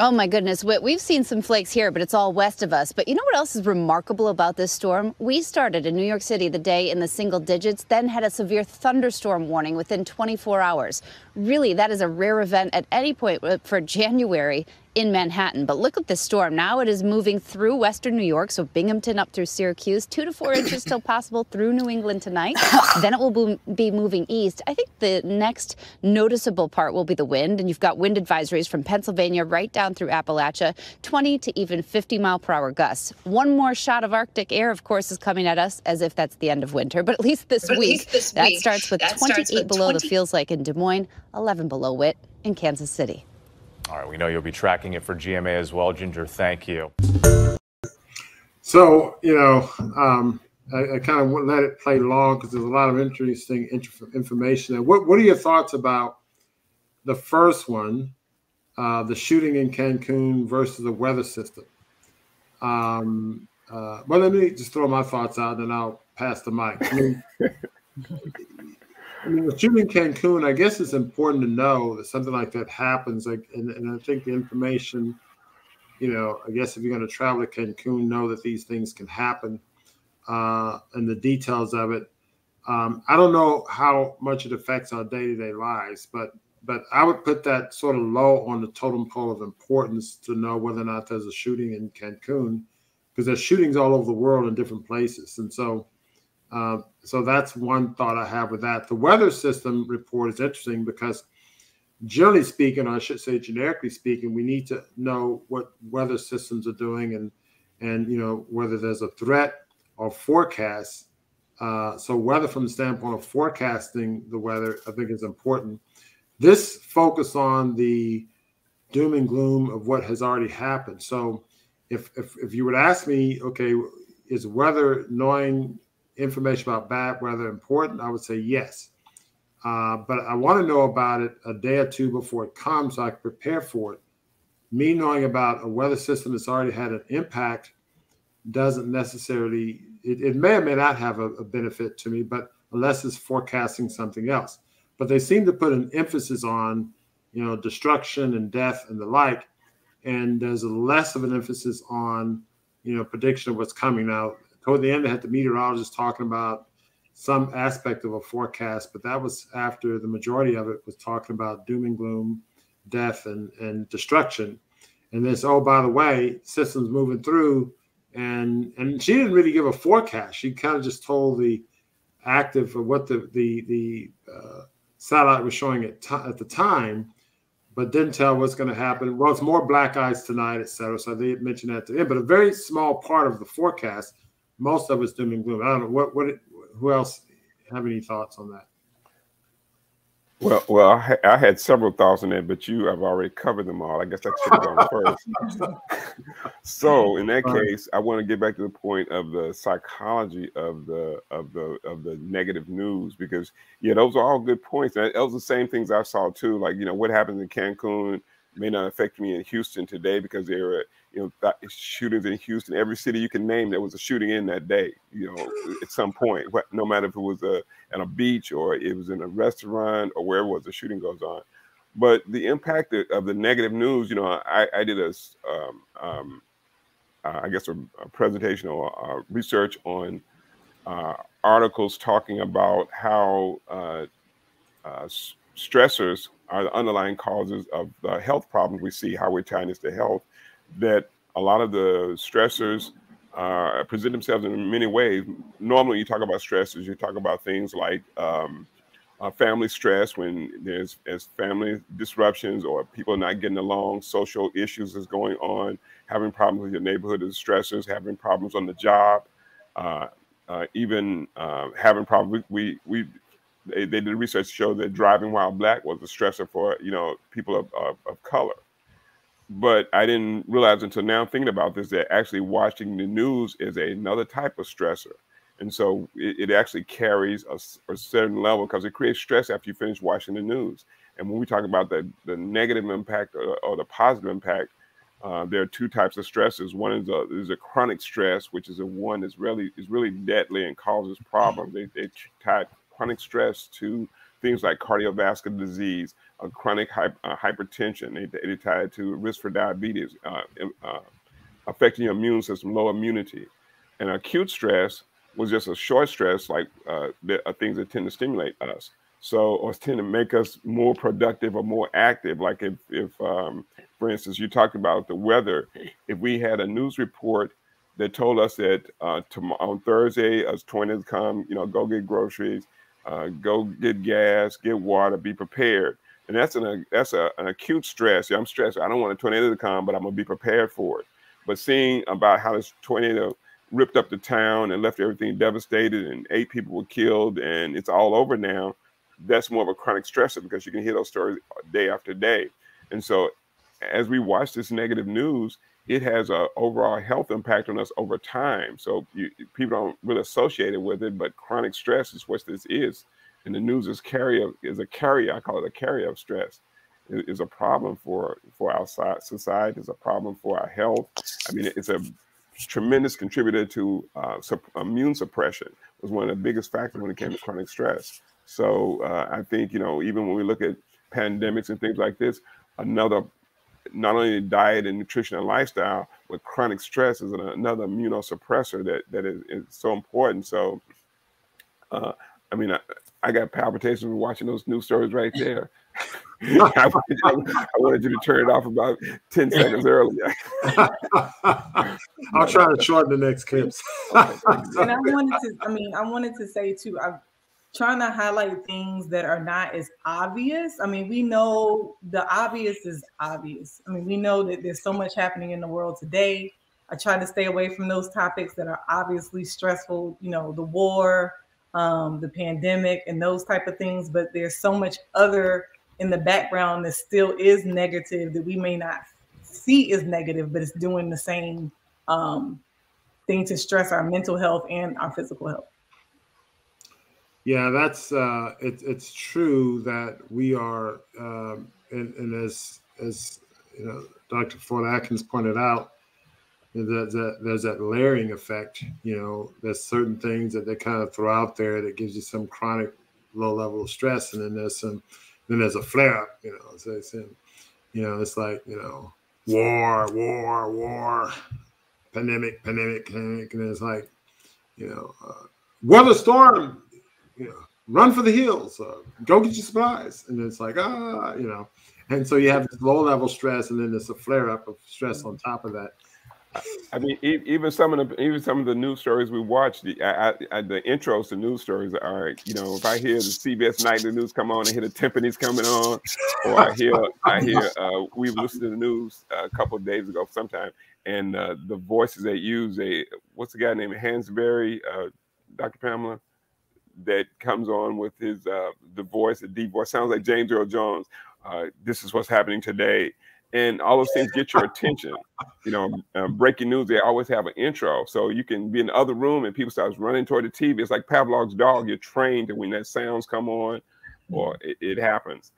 Oh, my goodness. We've seen some flakes here, but it's all west of us. But you know what else is remarkable about this storm? We started in New York City the day in the single digits, then had a severe thunderstorm warning within 24 hours. Really, that is a rare event at any point for January in Manhattan. But look at this storm. Now it is moving through western New York, so Binghamton up through Syracuse. 2 to 4 inches still possible through New England tonight. Then it will be moving east. I think the next noticeable part will be the wind, and you've got wind advisories from Pennsylvania right down through Appalachia, 20 to even 50-mile-per-hour gusts. One more shot of Arctic air, of course, is coming at us as if that's the end of winter. But at least this week, that starts with 28 below the feels like in Des Moines, 11 below Witt in Kansas City. All right, we know you'll be tracking it for GMA as well. Ginger, thank you. So, I kind of let it play long because there's a lot of interesting information there. What are your thoughts about the first one, the shooting in Cancun versus the weather system? Well, let me just throw my thoughts out, and then I'll pass the mic. The shooting in Cancun, I guess it's important to know that something like that happens. And I think the information, I guess if you're going to travel to Cancun, know that these things can happen and the details of it. I don't know how much it affects our day-to-day lives, but I would put that sort of low on the totem pole of importance to know whether or not there's a shooting in Cancun, because there's shootings all over the world in different places. And so that's one thought I have with that. The weather system report is interesting because generally speaking, or I should say generically speaking, we need to know what weather systems are doing and whether there's a threat or forecast. So weather from the standpoint of forecasting the weather, I think is important. This focus on the doom and gloom of what has already happened. So if you would ask me, okay, is weather, knowing information about bad weather important? I would say yes. But I want to know about it a day or two before it comes so I can prepare for it. Me knowing about a weather system that's already had an impact doesn't necessarily, it may or may not have a benefit to me, but unless it's forecasting something else. But they seem to put an emphasis on, destruction and death and the like. And there's less of an emphasis on, prediction of what's coming out. Toward the end, they had the meteorologist talking about some aspect of a forecast, but that was after the majority of it was talking about doom and gloom, death and destruction. And this, oh, by the way, systems moving through. And she didn't really give a forecast. She kind of just told the active of what the satellite was showing at the time, but didn't tell what's going to happen. Well, it's more black ice tonight, et cetera. So they mentioned that to him, but a very small part of the forecast. Most of it's doom and gloom. I don't know who else have any thoughts on that? Well, I had several thoughts on it, but you have already covered them all. I guess I should have gone first. So in that case, I want to get back to the point of the psychology of the negative news, because those are all good points. And those are the same things I saw too. Like what happens in Cancun may not affect me in Houston today because there were shootings in Houston. Every city you can name, there was a shooting in that day, at some point, no matter if it was at a beach or it was in a restaurant or wherever it was, the shooting goes on. But the impact of the negative news, I did a presentation or research on articles talking about how stressors are the underlying causes of the health problems we see, how we're tying this to health, that a lot of the stressors present themselves in many ways. Normally, you talk about stressors, you talk about things like family stress, when there's family disruptions or people not getting along, social issues is going on, having problems with your neighborhood is stressors, having problems on the job, even having problems. They did research to show that driving while black was a stressor for people of color. But I didn't realize until now, thinking about this, that actually watching the news is another type of stressor. And so it actually carries a certain level because it creates stress after you finish watching the news. And when we talk about the negative impact or the positive impact, there are two types of stresses. One is a chronic stress, which is one that's really deadly and causes problems. They tie chronic stress to things like cardiovascular disease, chronic hypertension. They tied to risk for diabetes, affecting your immune system, low immunity. And acute stress was just a short stress, like things that tend to stimulate us. So, or tend to make us more productive or more active. Like if for instance, you talked about the weather. If we had a news report that told us that on Thursday, as tornadoes come, go get groceries, go get gas, get water, be prepared. And that's an acute stress. Yeah, I'm stressed. I don't want a tornado to come, but I'm gonna be prepared for it. But seeing about how this tornado ripped up the town and left everything devastated, and 8 people were killed, and it's all over now, that's more of a chronic stressor, because you can hear those stories day after day. And so as we watch this negative news, it has an overall health impact on us over time. So people don't really associate it with it, but chronic stress is what this is. And the news is a carrier, I call it a carrier of stress. It is a problem for our society, it's a problem for our health. I mean, it's a tremendous contributor to immune suppression. It was one of the biggest factors when it came to chronic stress. So I think, even when we look at pandemics and things like this, not only diet and nutrition and lifestyle, but chronic stress is another immunosuppressor that is so important. So, I mean, I got palpitations from watching those news stories right there. I wanted you to turn it off about 10 seconds earlier. I'll try to shorten the next clips. And I wanted to say too, I'm trying to highlight things that are not as obvious. I mean, we know the obvious is obvious. I mean, we know that there's so much happening in the world today. I try to stay away from those topics that are obviously stressful, the war, the pandemic, and those type of things. But there's so much other in the background that still is negative that we may not see as negative, but it's doing the same thing to stress our mental health and our physical health. Yeah, that's it's true that we are, and as Dr. Ford Atkins pointed out, there's that layering effect. There's certain things that they kind of throw out there that gives you some chronic low level of stress, and then there's a flare up. So it's like war, pandemic, and it's like weather storm. Run for the hills, go get your supplies. And it's like, and so you have this low level stress, and then there's a flare up of stress on top of that. I mean, even some of the news stories we watch, the intros to news stories are, if I hear the CBS nightly news come on, I hear the timpanis coming on, or I hear we listened to the news a couple of days ago sometime, and the voices they use, what's the guy named Hansberry, Dr. Pamela, that comes on with his the voice, the deep voice, sounds like James Earl Jones. This is what's happening today, and all those things get your attention. Breaking news, they always have an intro, so you can be in the other room and people start running toward the TV. It's like Pavlov's dog. You're trained to when that sounds come on, or it happens.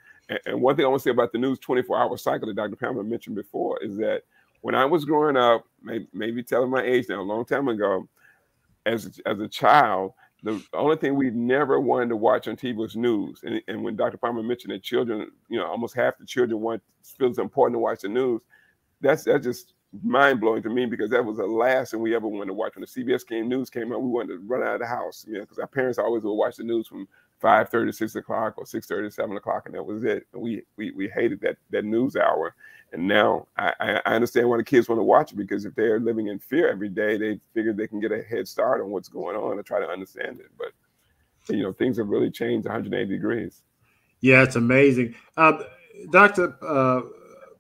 And one thing I want to say about the news 24-hour cycle that Dr. Pamela mentioned before is that when I was growing up, maybe telling my age now, a long time ago, as a child, the only thing we never wanted to watch on TV was news. And when Dr. Palmer mentioned that children, almost half the children feel it's important to watch the news, that's just mind-blowing to me, because that was the last thing we ever wanted to watch. When the CBS news came out, we wanted to run out of the house, because our parents always would watch the news from 5:30 to 6 o'clock, or 6:30 to 7 o'clock, and that was it. And we hated that news hour. And now I understand why the kids want to watch it, because if they're living in fear every day, they figure they can get a head start on what's going on and try to understand it. But, things have really changed 180 degrees. Yeah, it's amazing. Dr.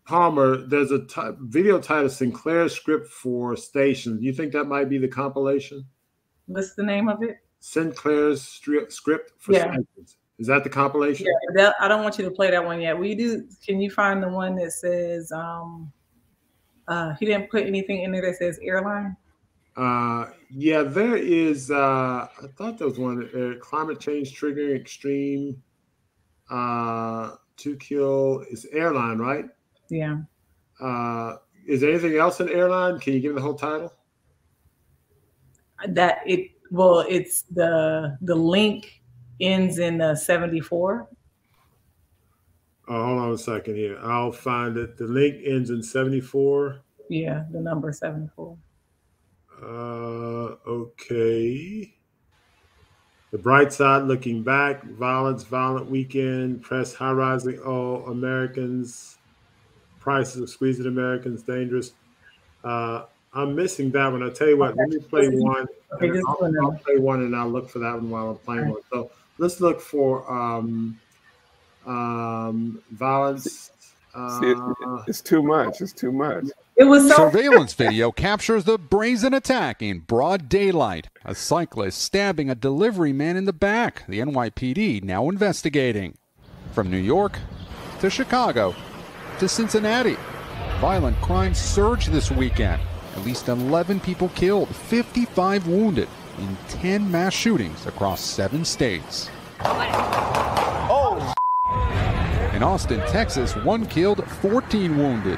Palmer, there's a video titled Sinclair's Script for Stations. Do you think that might be the compilation? What's the name of it? Sinclair's Script for Stations. Is that the compilation? Yeah, I don't want you to play that one yet. Can you find the one that says, he didn't put anything in there that says airline? Yeah, there is, I thought there was one, climate change triggering extreme, to kill, it's airline, right? Yeah. Is there anything else in airline? Can you give the whole title? It's the link ends in 74. Hold on a second here. I'll find it. The link ends in 74. Yeah, the number 74. Okay. The bright side, looking back, violence, violent weekend, press high rising, all Americans, prices of squeezing Americans, dangerous. I'm missing that one. I'll tell you what, let me play one. I'll play one and I'll look for that one while I'm playing one. So let's look for violence. It's too much. It's too much. It was so Surveillance video captures the brazen attack in broad daylight. A cyclist stabbing a delivery man in the back. The NYPD now investigating. From New York to Chicago to Cincinnati. Violent crime surged this weekend. At least 11 people killed, 55 wounded in 10 mass shootings across 7 states. Oh! In Austin, Texas, 1 killed, 14 wounded.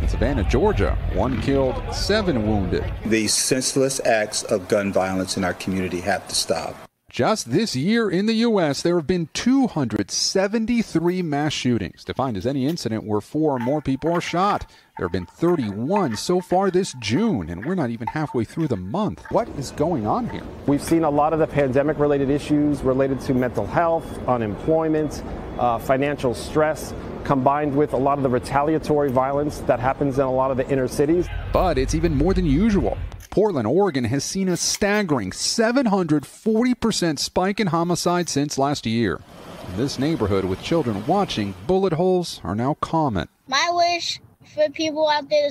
In Savannah, Georgia, 1 killed, 7 wounded. These senseless acts of gun violence in our community have to stop. Just this year in the U.S., there have been 273 mass shootings, defined as any incident where 4 or more people are shot. There have been 31 so far this June, and we're not even halfway through the month. What is going on here? We've seen a lot of the pandemic-related issues related to mental health, unemployment, financial stress, combined with a lot of the retaliatory violence that happens in a lot of the inner cities. But it's even more than usual. Portland, Oregon has seen a staggering 740% spike in homicide since last year. In this neighborhood with children watching, bullet holes are now common. My wish for people out there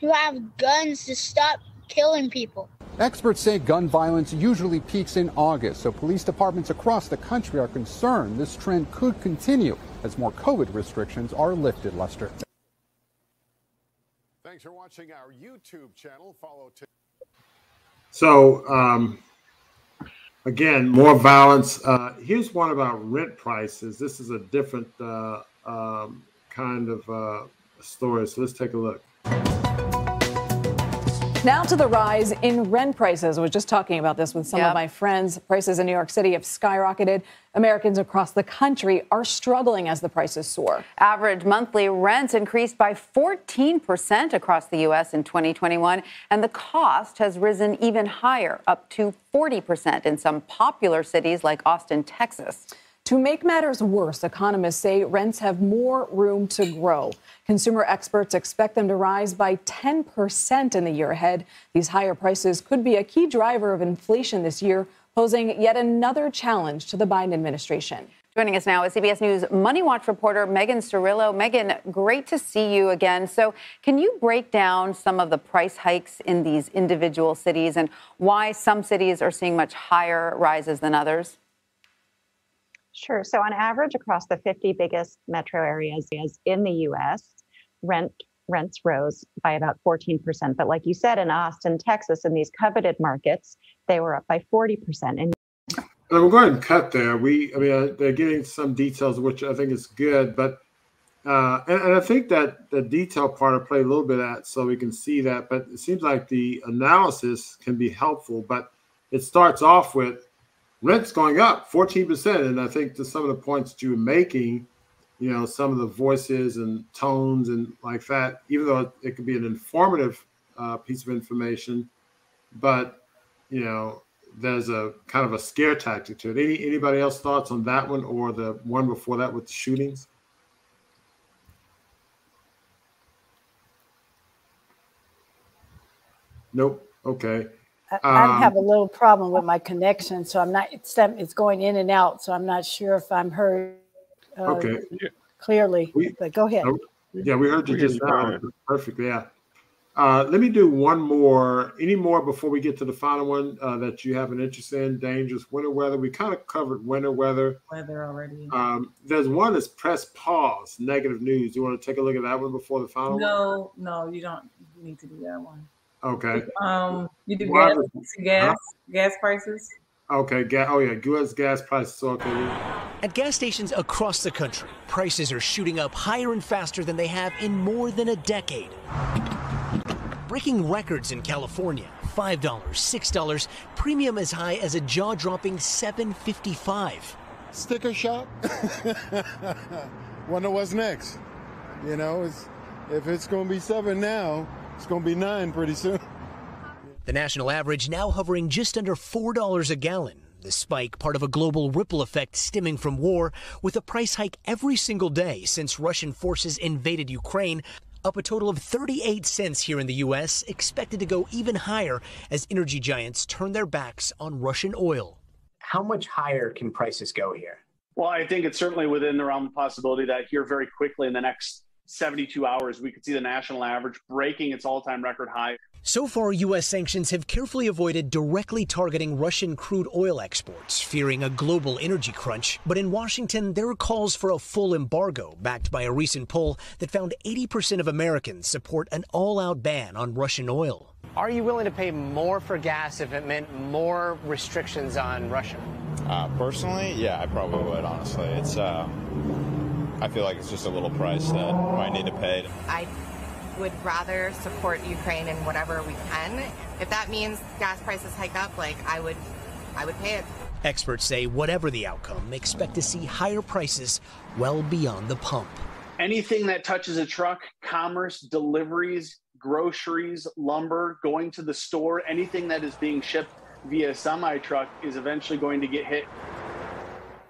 who have guns to stop killing people. Experts say gun violence usually peaks in August, so police departments across the country are concerned this trend could continue as more COVID restrictions are lifted, Lester. Thanks for watching our YouTube channel. Follow So, again, more violence. Here's one about rent prices. This is a different kind of story. So let's take a look. Now to the rise in rent prices. I was just talking about this with some of my friends. Prices in New York City have skyrocketed. Americans across the country are struggling as the prices soar. Average monthly rents increased by 14% across the U.S. in 2021, and the cost has risen even higher, up to 40% in some popular cities like Austin, Texas. To make matters worse, economists say rents have more room to grow. Consumer experts expect them to rise by 10% in the year ahead. These higher prices could be a key driver of inflation this year, posing yet another challenge to the Biden administration. Joining us now is CBS News Money Watch reporter Megan Cirillo. Megan, great to see you again. So can you break down some of the price hikes in these individual cities and why some cities are seeing much higher rises than others? Sure. So on average, across the 50 biggest metro areas in the U.S., rents rose by about 14%. But like you said, in Austin, Texas, in these coveted markets, they were up by 40%. And we'll go ahead and cut there. They're getting some details, which I think is good. But and I think that the detail part will play a little bit at so we can see that. But it seems like the analysis can be helpful. But it starts off with rent's going up 14%. And I think to some of the points that you were making, some of the voices and tones and like that, even though it could be an informative piece of information, but, there's a kind of a scare tactic to it. Anybody else thoughts on that one or the one before that with the shootings? Nope. Okay. I have a little problem with my connection, so I'm not. It's going in and out, so I'm not sure if I'm heard clearly. But go ahead. Yeah, we heard you just now. Perfect. Yeah. Let me do one more. Any more before we get to the final one that you have an interest in? Dangerous winter weather. We kind of covered winter weather. Weather already. There's one that's press pause. Negative news. You want to take a look at that one before the final one? No, you don't need to do that one. Okay. You do gas prices. Okay. U.S. gas prices. Okay. At gas stations across the country, prices are shooting up higher and faster than they have in more than a decade. Breaking records in California: $5, $6, premium as high as a jaw-dropping $7.55. Sticker shock. Wonder what's next. You know, if it's going to be 7 now, it's going to be 9 pretty soon. The national average now hovering just under $4 a gallon. The spike part of a global ripple effect stemming from war, with a price hike every single day since Russian forces invaded Ukraine, up a total of 38 cents here in the U.S., expected to go even higher as energy giants turn their backs on Russian oil. How much higher can prices go here? Well, I think it's certainly within the realm of possibility that here very quickly in the next 72 hours, we could see the national average breaking its all-time record high. So far, U.S. sanctions have carefully avoided directly targeting Russian crude oil exports, fearing a global energy crunch. But in Washington, there are calls for a full embargo, backed by a recent poll that found 80% of Americans support an all-out ban on Russian oil. Are you willing to pay more for gas if it meant more restrictions on Russia? Personally, yeah, I probably would, honestly. It's, I feel like it's just a little price that I need to pay. I would rather support Ukraine in whatever we can. If that means gas prices hike up, like I would pay it. Experts say whatever the outcome, expect to see higher prices well beyond the pump. Anything that touches a truck, commerce, deliveries, groceries, lumber, going to the store, anything that is being shipped via semi-truck is eventually going to get hit.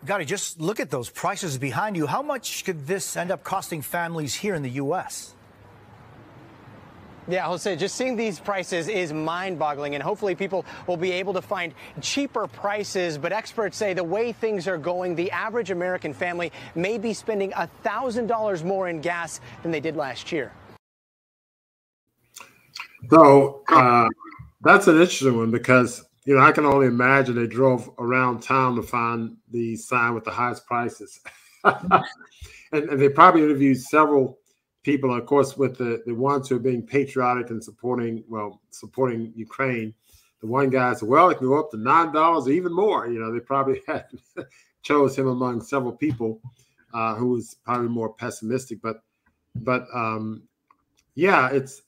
Gotti, just look at those prices behind you. How much could this end up costing families here in the U.S.? Yeah, Jose, just seeing these prices is mind-boggling, and hopefully people will be able to find cheaper prices. But experts say the way things are going, the average American family may be spending $1,000 more in gas than they did last year. So that's an interesting one because, you know, I can only imagine they drove around town to find the sign with the highest prices. and they probably interviewed several people, of course, with the ones who are being patriotic and supporting Ukraine. The one guy said, well, it can go up to $9 or even more. You know, they probably had chose him among several people who was probably more pessimistic. But yeah, it's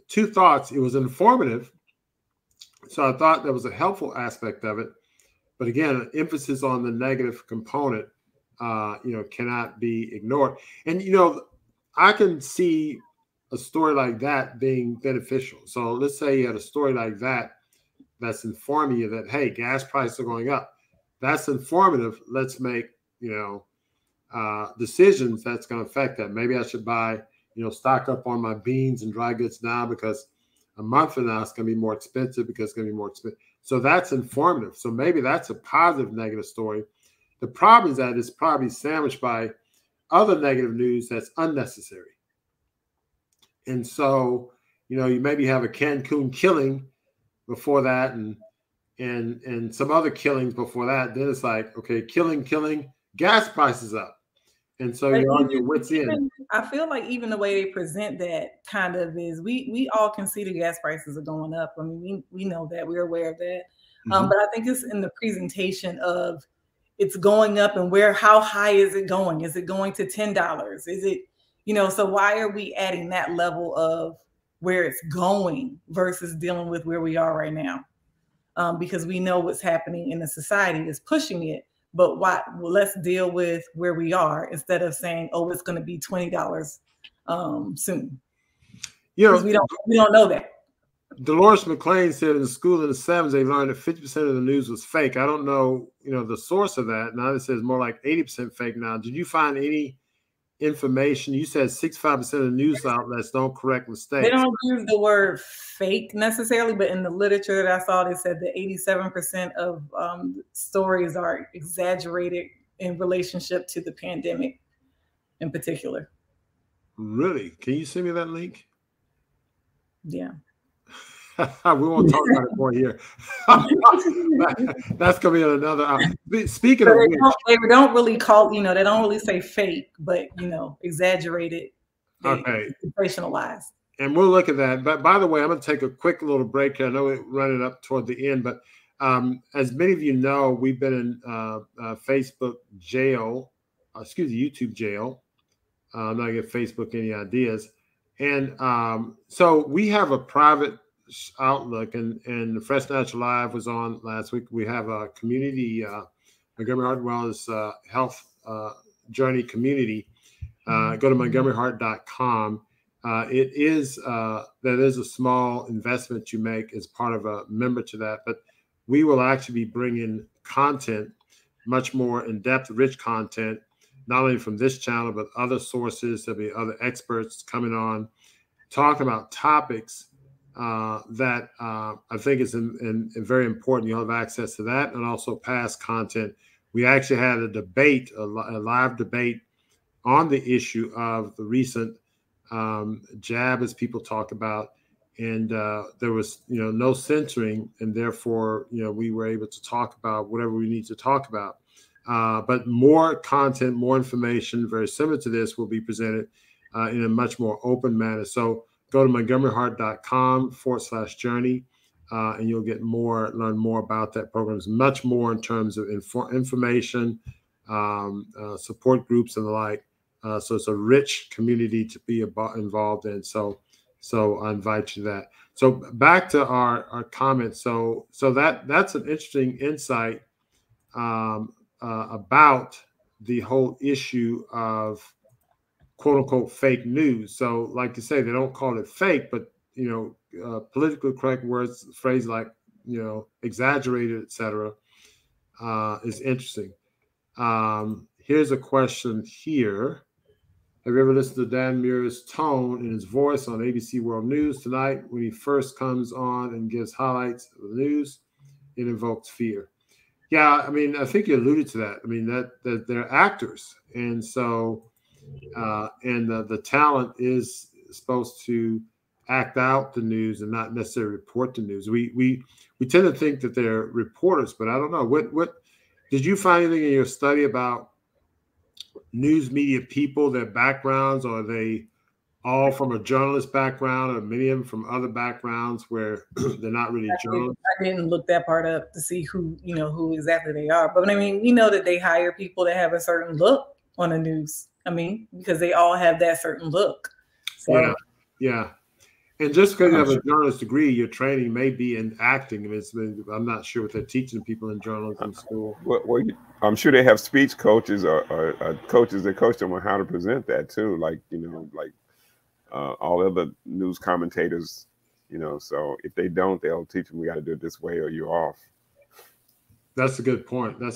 two thoughts. It was informative. So I thought there was a helpful aspect of it. But again, emphasis on the negative component, cannot be ignored. And, you know, I can see a story like that being beneficial. So let's say you had a story like that that's informing you that, hey, gas prices are going up. That's informative. Let's make, decisions that's going to affect that. Maybe I should buy, stock up on my beans and dry goods now because a month from now it's going to be more expensive because it's going to be more expensive. So that's informative. So maybe that's a positive negative story. The problem is that it's probably sandwiched by other negative news that's unnecessary. And so, you maybe have a Cancun killing before that and some other killings before that. Then it's like, okay, killing, gas prices up. And so you're on your wits end. I feel like even the way they present that kind of is we all can see the gas prices are going up. I mean, we know that, we're aware of that. Mm-hmm. But I think it's in the presentation of it's going up and how high is it going? Is it going to $10? Is it, so why are we adding that level of where it's going versus dealing with where we are right now? Because we know what's happening in the society is pushing it. But let's deal with where we are instead of saying, oh, it's going to be $20 soon. We don't know that. Dolores McClain said in school in the 70s, they learned that 50% of the news was fake. I don't know, the source of that. Now it says more like 80% fake now. Did you find any information? You said 65% of news outlets don't correct mistakes. They don't use the word fake necessarily, but in the literature that I saw, they said that 87% of stories are exaggerated in relationship to the pandemic in particular. Really? Can you send me that link? Yeah. We won't talk about it more here. That's gonna be another. Speaking of which, they don't really call, they don't really say fake, but exaggerated, okay, sensationalized. And we'll look at that. But by the way, I'm gonna take a quick little break here. I know we're running up toward the end, but as many of you know, we've been in Facebook jail, YouTube jail. I'm not gonna give Facebook any ideas, and so we have a private outlook, and the Fresh Natural Live was on last week. We have a community Montgomery Heart and Wellness Health Journey Community. Go to montgomeryheart.com. It is that is a small investment you make as part of a member to that, but we will actually be bringing content, much more in-depth, rich content, not only from this channel, but other sources. There'll be other experts coming on, talking about topics that I think is very important. You'll have access to that, and also past content. We actually had a debate, a live debate on the issue of the recent jab, as people talk about, and there was no censoring, and therefore we were able to talk about whatever we need to talk about. But more content, more information, very similar to this, will be presented in a much more open manner. So go to montgomeryheart.com/journey, and you'll get learn more about that program. It's much more in terms of information, support groups, and the like. So it's a rich community to be involved in. So I invite you to that. So back to our comments. So that's an interesting insight about the whole issue of quote unquote fake news. So like you say, they don't call it fake, but politically correct words, phrase like exaggerated, etc. Is interesting. Here's a question here. Have you ever listened to Dan Muir's tone in his voice on ABC World News tonight when he first comes on and gives highlights of the news? It invokes fear. Yeah, I mean, I think you alluded to that. I mean, that they're actors, and so the talent is supposed to act out the news and not necessarily report the news. We tend to think that they're reporters, but I don't know. What did you find anything in your study about news media people, their backgrounds? Are they all from a journalist background, or many of them from other backgrounds where they're not really journalists? I didn't look that part up to see who exactly they are. But I mean, we know that they hire people that have a certain look on the news. I mean, because they all have that certain look. So. Yeah. And just because you have a journalist degree, your training may be in acting. I'm not sure what they're teaching people in journalism school. Well, I'm sure they have speech coaches or coaches that coach them on how to present that too. Like all other news commentators, So if they don't, they'll teach them we got to do it this way or you're off. That's a good point. And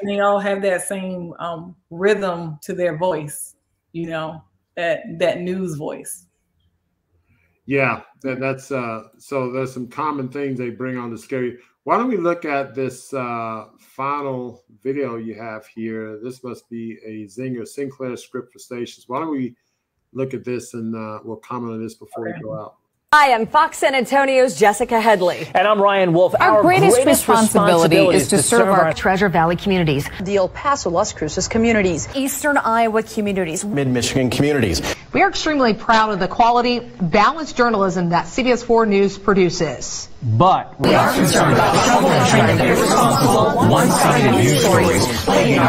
they all have that same rhythm to their voice, that news voice. Yeah, that's so there's some common things they bring on the scary. Why don't we look at this final video you have here? This must be a Zinger Sinclair script for stations. Why don't we look at this and we'll comment on this before we go out. Hi, I'm Fox San Antonio's Jessica Headley. And I'm Ryan Wolf. Our greatest responsibility is to serve our Treasure Valley communities, the El Paso, Las Cruces communities, Eastern Iowa communities, Mid-Michigan communities. We are extremely proud of the quality, balanced journalism that CBS 4 News produces. But we are concerned about troubling and irresponsible, one-sided news stories plaguing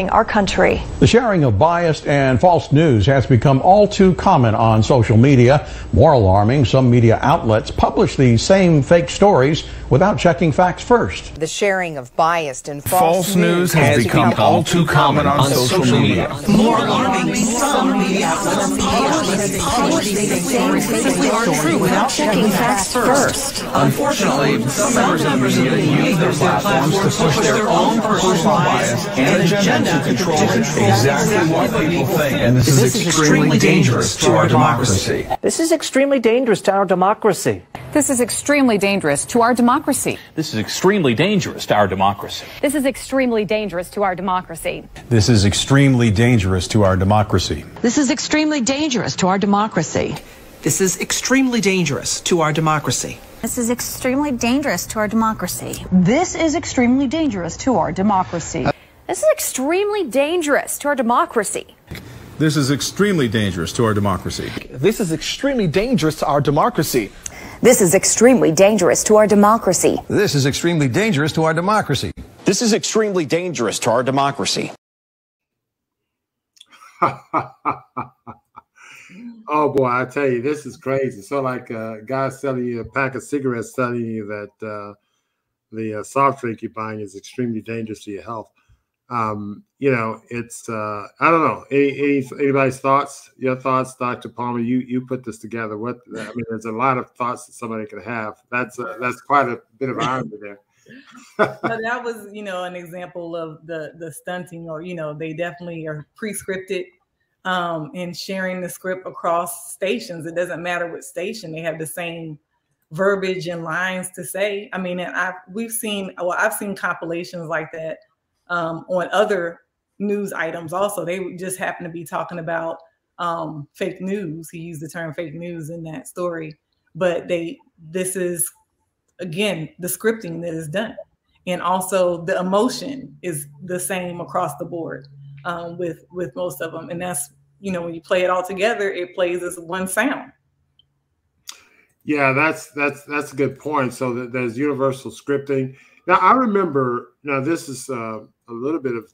our country. The sharing of biased and false news has become all too common on social media. More alarming, some media outlets publish these same fake stories without checking facts first. The sharing of biased and False news has become all too common on social media. More alarming, some media outlets publish these stories aren't true without checking facts first. Unfortunately, some members of the media use their platforms to push their own personal bias and agenda to control exactly what people think. And this is extremely dangerous to our democracy. This is extremely dangerous to our democracy. This is extremely dangerous to our democracy. This is extremely dangerous to our democracy. This is extremely dangerous to our democracy. This is extremely dangerous to our democracy. This is extremely dangerous to our democracy. This is extremely dangerous to our democracy. This is extremely dangerous to our democracy. This is extremely dangerous to our democracy. This is extremely dangerous to our democracy. This is extremely dangerous to our democracy. This is extremely dangerous to our democracy. This is extremely dangerous to our democracy. This is extremely dangerous to our democracy. This is extremely dangerous to our democracy. Oh boy, I tell you, this is crazy. So like a guy selling you a pack of cigarettes telling you that the soft drink you're buying is extremely dangerous to your health. You know, it's I don't know. Anybody's thoughts? Your thoughts, Dr. Palmer? You put this together. What I mean, there's a lot of thoughts that somebody could have. That's quite a bit of irony there. But that was, you know, an example of the stunting, or, you know, they definitely are pre-scripted in sharing the script across stations. It doesn't matter what station, they have the same verbiage and lines to say. I mean, and I've seen compilations like that on other news items also. They just happen to be talking about fake news. He used the term fake news in that story, but this is, again, the scripting that is done. And also the emotion is the same across the board with most of them. And that's, you know, when you play it all together, it plays as one sound. Yeah, that's a good point. So there's universal scripting. Now, I remember, now this is a little bit of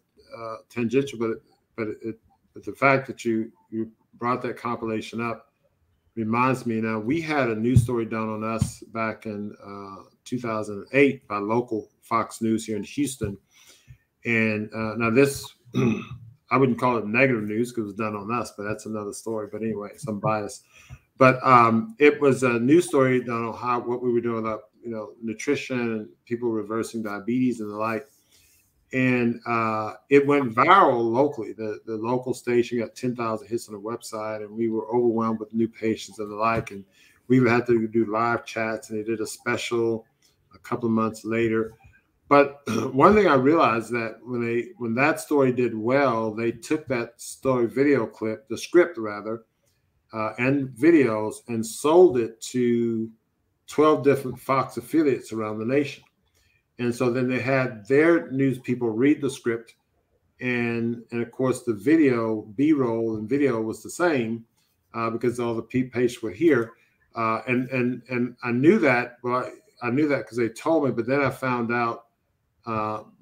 tangential, but the fact that you brought that compilation up reminds me. Now, we had a news story done on us back in 2008 by local Fox News here in Houston. And now this, I wouldn't call it negative news because it was done on us, but that's another story. But anyway, some bias. But it was a news story done on what we were doing about, you know, nutrition and people reversing diabetes and the like. And it went viral locally. The local station got 10,000 hits on the website, and we were overwhelmed with new patients and the like. And we had to do live chats, and they did a special a couple of months later. But one thing I realized that when that story did well, they took that story video clip, the script rather, and videos, and sold it to 12 different Fox affiliates around the nation. And so then they had their news people read the script, and of course the video, B-roll and video was the same because all the patients were here. And I knew that. Well, I knew that because they told me, but then I found out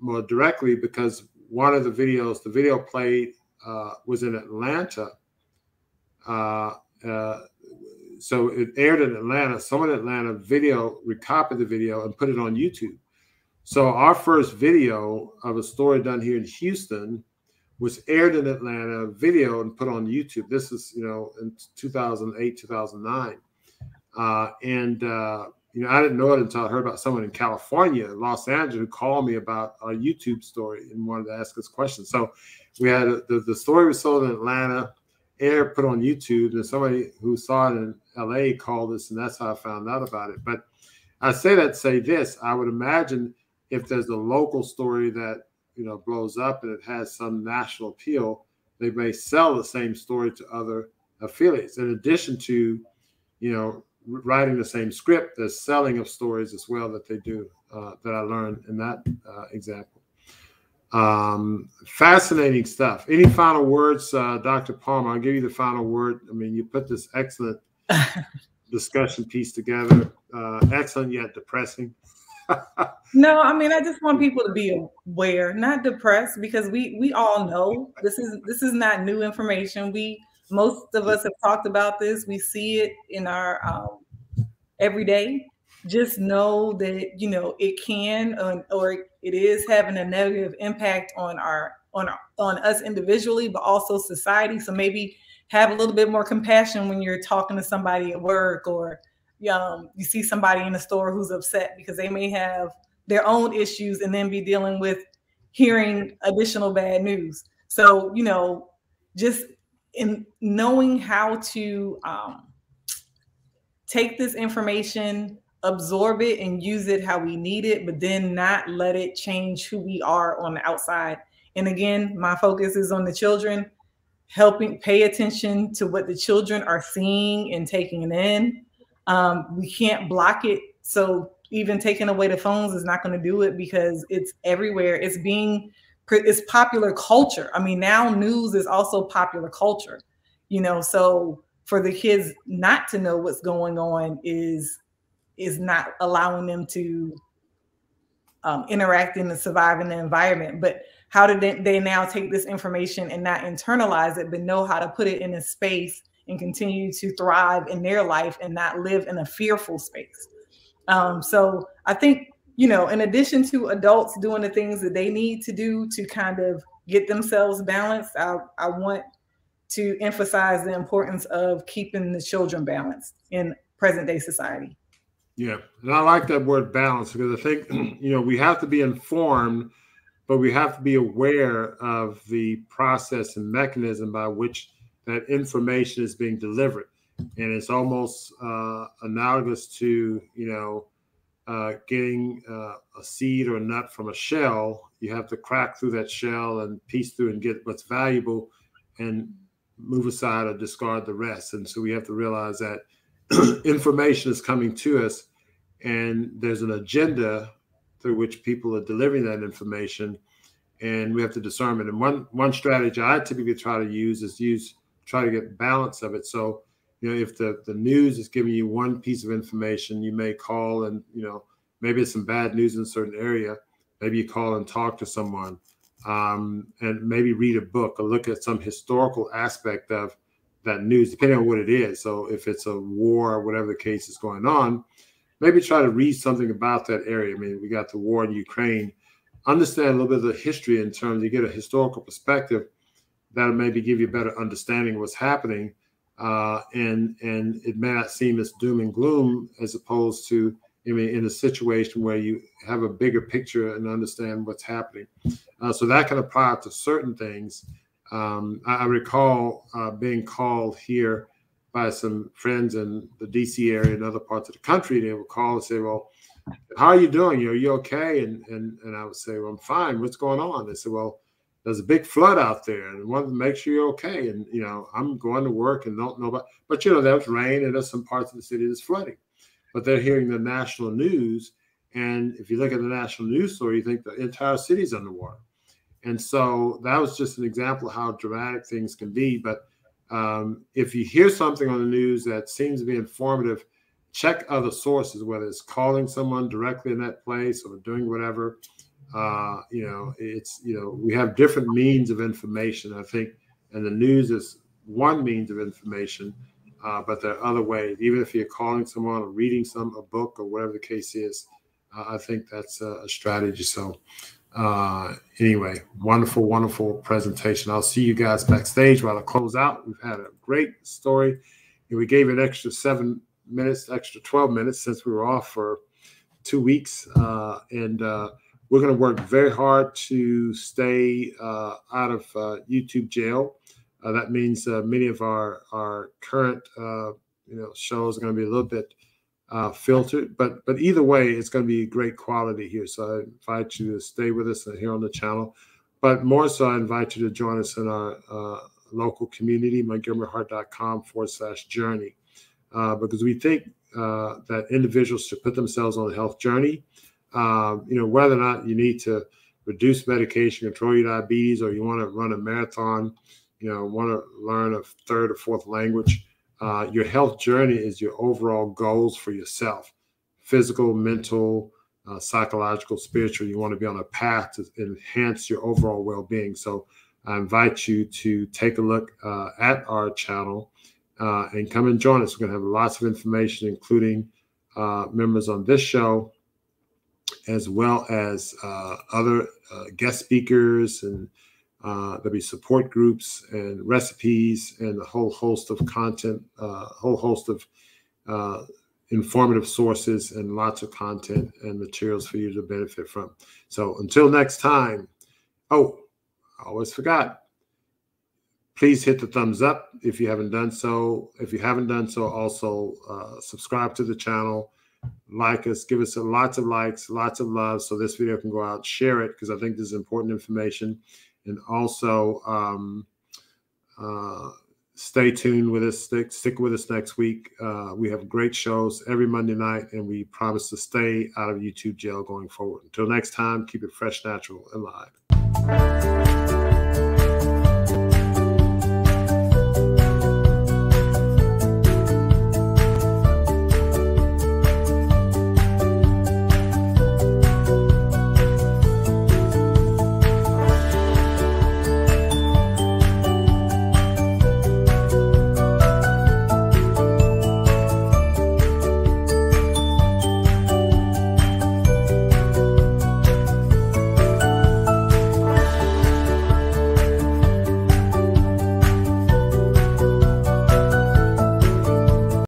more directly because one of the videos, the video played was in Atlanta. So it aired in Atlanta. Someone in Atlanta recopied the video and put it on YouTube. So our first video of a story done here in Houston was aired in Atlanta, video and put on YouTube. This is, you know, in 2008, 2009. You know, I didn't know it until I heard about someone in California, Los Angeles, who called me about our YouTube story and wanted to ask us questions. So we had the story was sold in Atlanta, aired, put on YouTube, and somebody who saw it in LA called us, and that's how I found out about it. But I say that to say this: I would imagine if there's a local story that, you know, blows up and it has some national appeal, they may sell the same story to other affiliates. In addition to, you know, writing the same script, there's selling of stories as well that they do that I learned in that example. Fascinating stuff. Any final words, Dr. Palmer? I'll give you the final word. I mean, you put this excellent discussion piece together. Excellent yet depressing. No, I mean, I just want people to be aware, not depressed, because we all know this is not new information. Most of us have talked about this. We see it in our every day. Just know that, you know, it can or it is having a negative impact on us individually, but also society. So maybe have a little bit more compassion when you're talking to somebody at work, or you see somebody in the store who's upset because they may have their own issues and then be dealing with hearing additional bad news. So, you know, just in knowing how to take this information, absorb it, and use it how we need it, but then not let it change who we are on the outside. And again, my focus is on the children, helping pay attention to what the children are seeing and taking in. We can't block it. So even taking away the phones is not going to do it, because it's everywhere. It's popular culture. I mean, now news is also popular culture, you know, so for the kids not to know what's going on is not allowing them to interact and survive in the environment. But how did they now take this information and not internalize it, but know how to put it in a space and continue to thrive in their life and not live in a fearful space? So I think you know, in addition to adults doing the things that they need to do to kind of get themselves balanced, I want to emphasize the importance of keeping the children balanced in present day society. Yeah, and I like that word balance, because I think, you know, we have to be informed, but we have to be aware of the process and mechanism by which that information is being delivered. And it's almost analogous to, you know, getting a seed or a nut from a shell. You have to crack through that shell and piece through and get what's valuable and move aside or discard the rest. And so we have to realize that information is coming to us, and there's an agenda through which people are delivering that information, and we have to discern it. And one strategy I typically try to use is try to get balance of it. So, you know, if the news is giving you one piece of information, you may call and, you know, maybe it's some bad news in a certain area. Maybe you call and talk to someone, and maybe read a book or look at some historical aspect of that news, depending on what it is. So if it's a war or whatever the case is going on, maybe try to read something about that area. I mean, we got the war in Ukraine. Understand a little bit of the history in terms, you get a historical perspective that'll maybe give you a better understanding of what's happening. And it may not seem as doom and gloom, as opposed to, I mean, in a situation where you have a bigger picture and understand what's happening. So that can apply to certain things. I recall being called here by some friends in the DC area and other parts of the country. They would call and say, well, how are you doing? Are you okay? And I would say, well, I'm fine. What's going on? They said, well, there's a big flood out there, and I wanted to make sure you're okay. And, you know, I'm going to work and don't know about, but, you know, there's rain and there's some parts of the city that's flooding. But they're hearing the national news. And if you look at the national news story, you think the entire city's underwater. And so that was just an example of how dramatic things can be. But if you hear something on the news that seems to be informative, check other sources, whether it's calling someone directly in that place or doing whatever. You know, it's, you know, we have different means of information, I think, and the news is one means of information, but there are other ways. Even if you're calling someone or reading a book or whatever the case is, I think that's a strategy. So anyway, wonderful, wonderful presentation. I'll see you guys backstage while I close out. We've had a great story, and we gave an extra 7 minutes, extra 12 minutes since we were off for 2 weeks. We're going to work very hard to stay out of YouTube jail. That means many of our current shows are going to be a little bit filtered, but either way, it's going to be great quality here. So I invite you to stay with us here on the channel. But more so, I invite you to join us in our local community, montgomeryheart.com/journey, because we think that individuals should put themselves on a health journey. Whether or not you need to reduce medication, control your diabetes, or you want to run a marathon, want to learn a third or fourth language, your health journey is your overall goals for yourself, physical, mental, psychological, spiritual. You want to be on a path to enhance your overall well-being. So I invite you to take a look at our channel and come and join us. We're going to have lots of information, including members on this show, as well as other guest speakers, and there'll be support groups and recipes and a whole host of content, a whole host of informative sources and lots of content and materials for you to benefit from. So until next time, oh, I always forgot, please hit the thumbs up if you haven't done so. If you haven't done so, also subscribe to the channel. Like us, give us lots of likes, lots of love, so this video can go out. Share it, because I think this is important information. And also stay tuned with us, stick with us next week. We have great shows every Monday night, and we promise to stay out of YouTube jail going forward. Until next time, keep it fresh, natural, and live.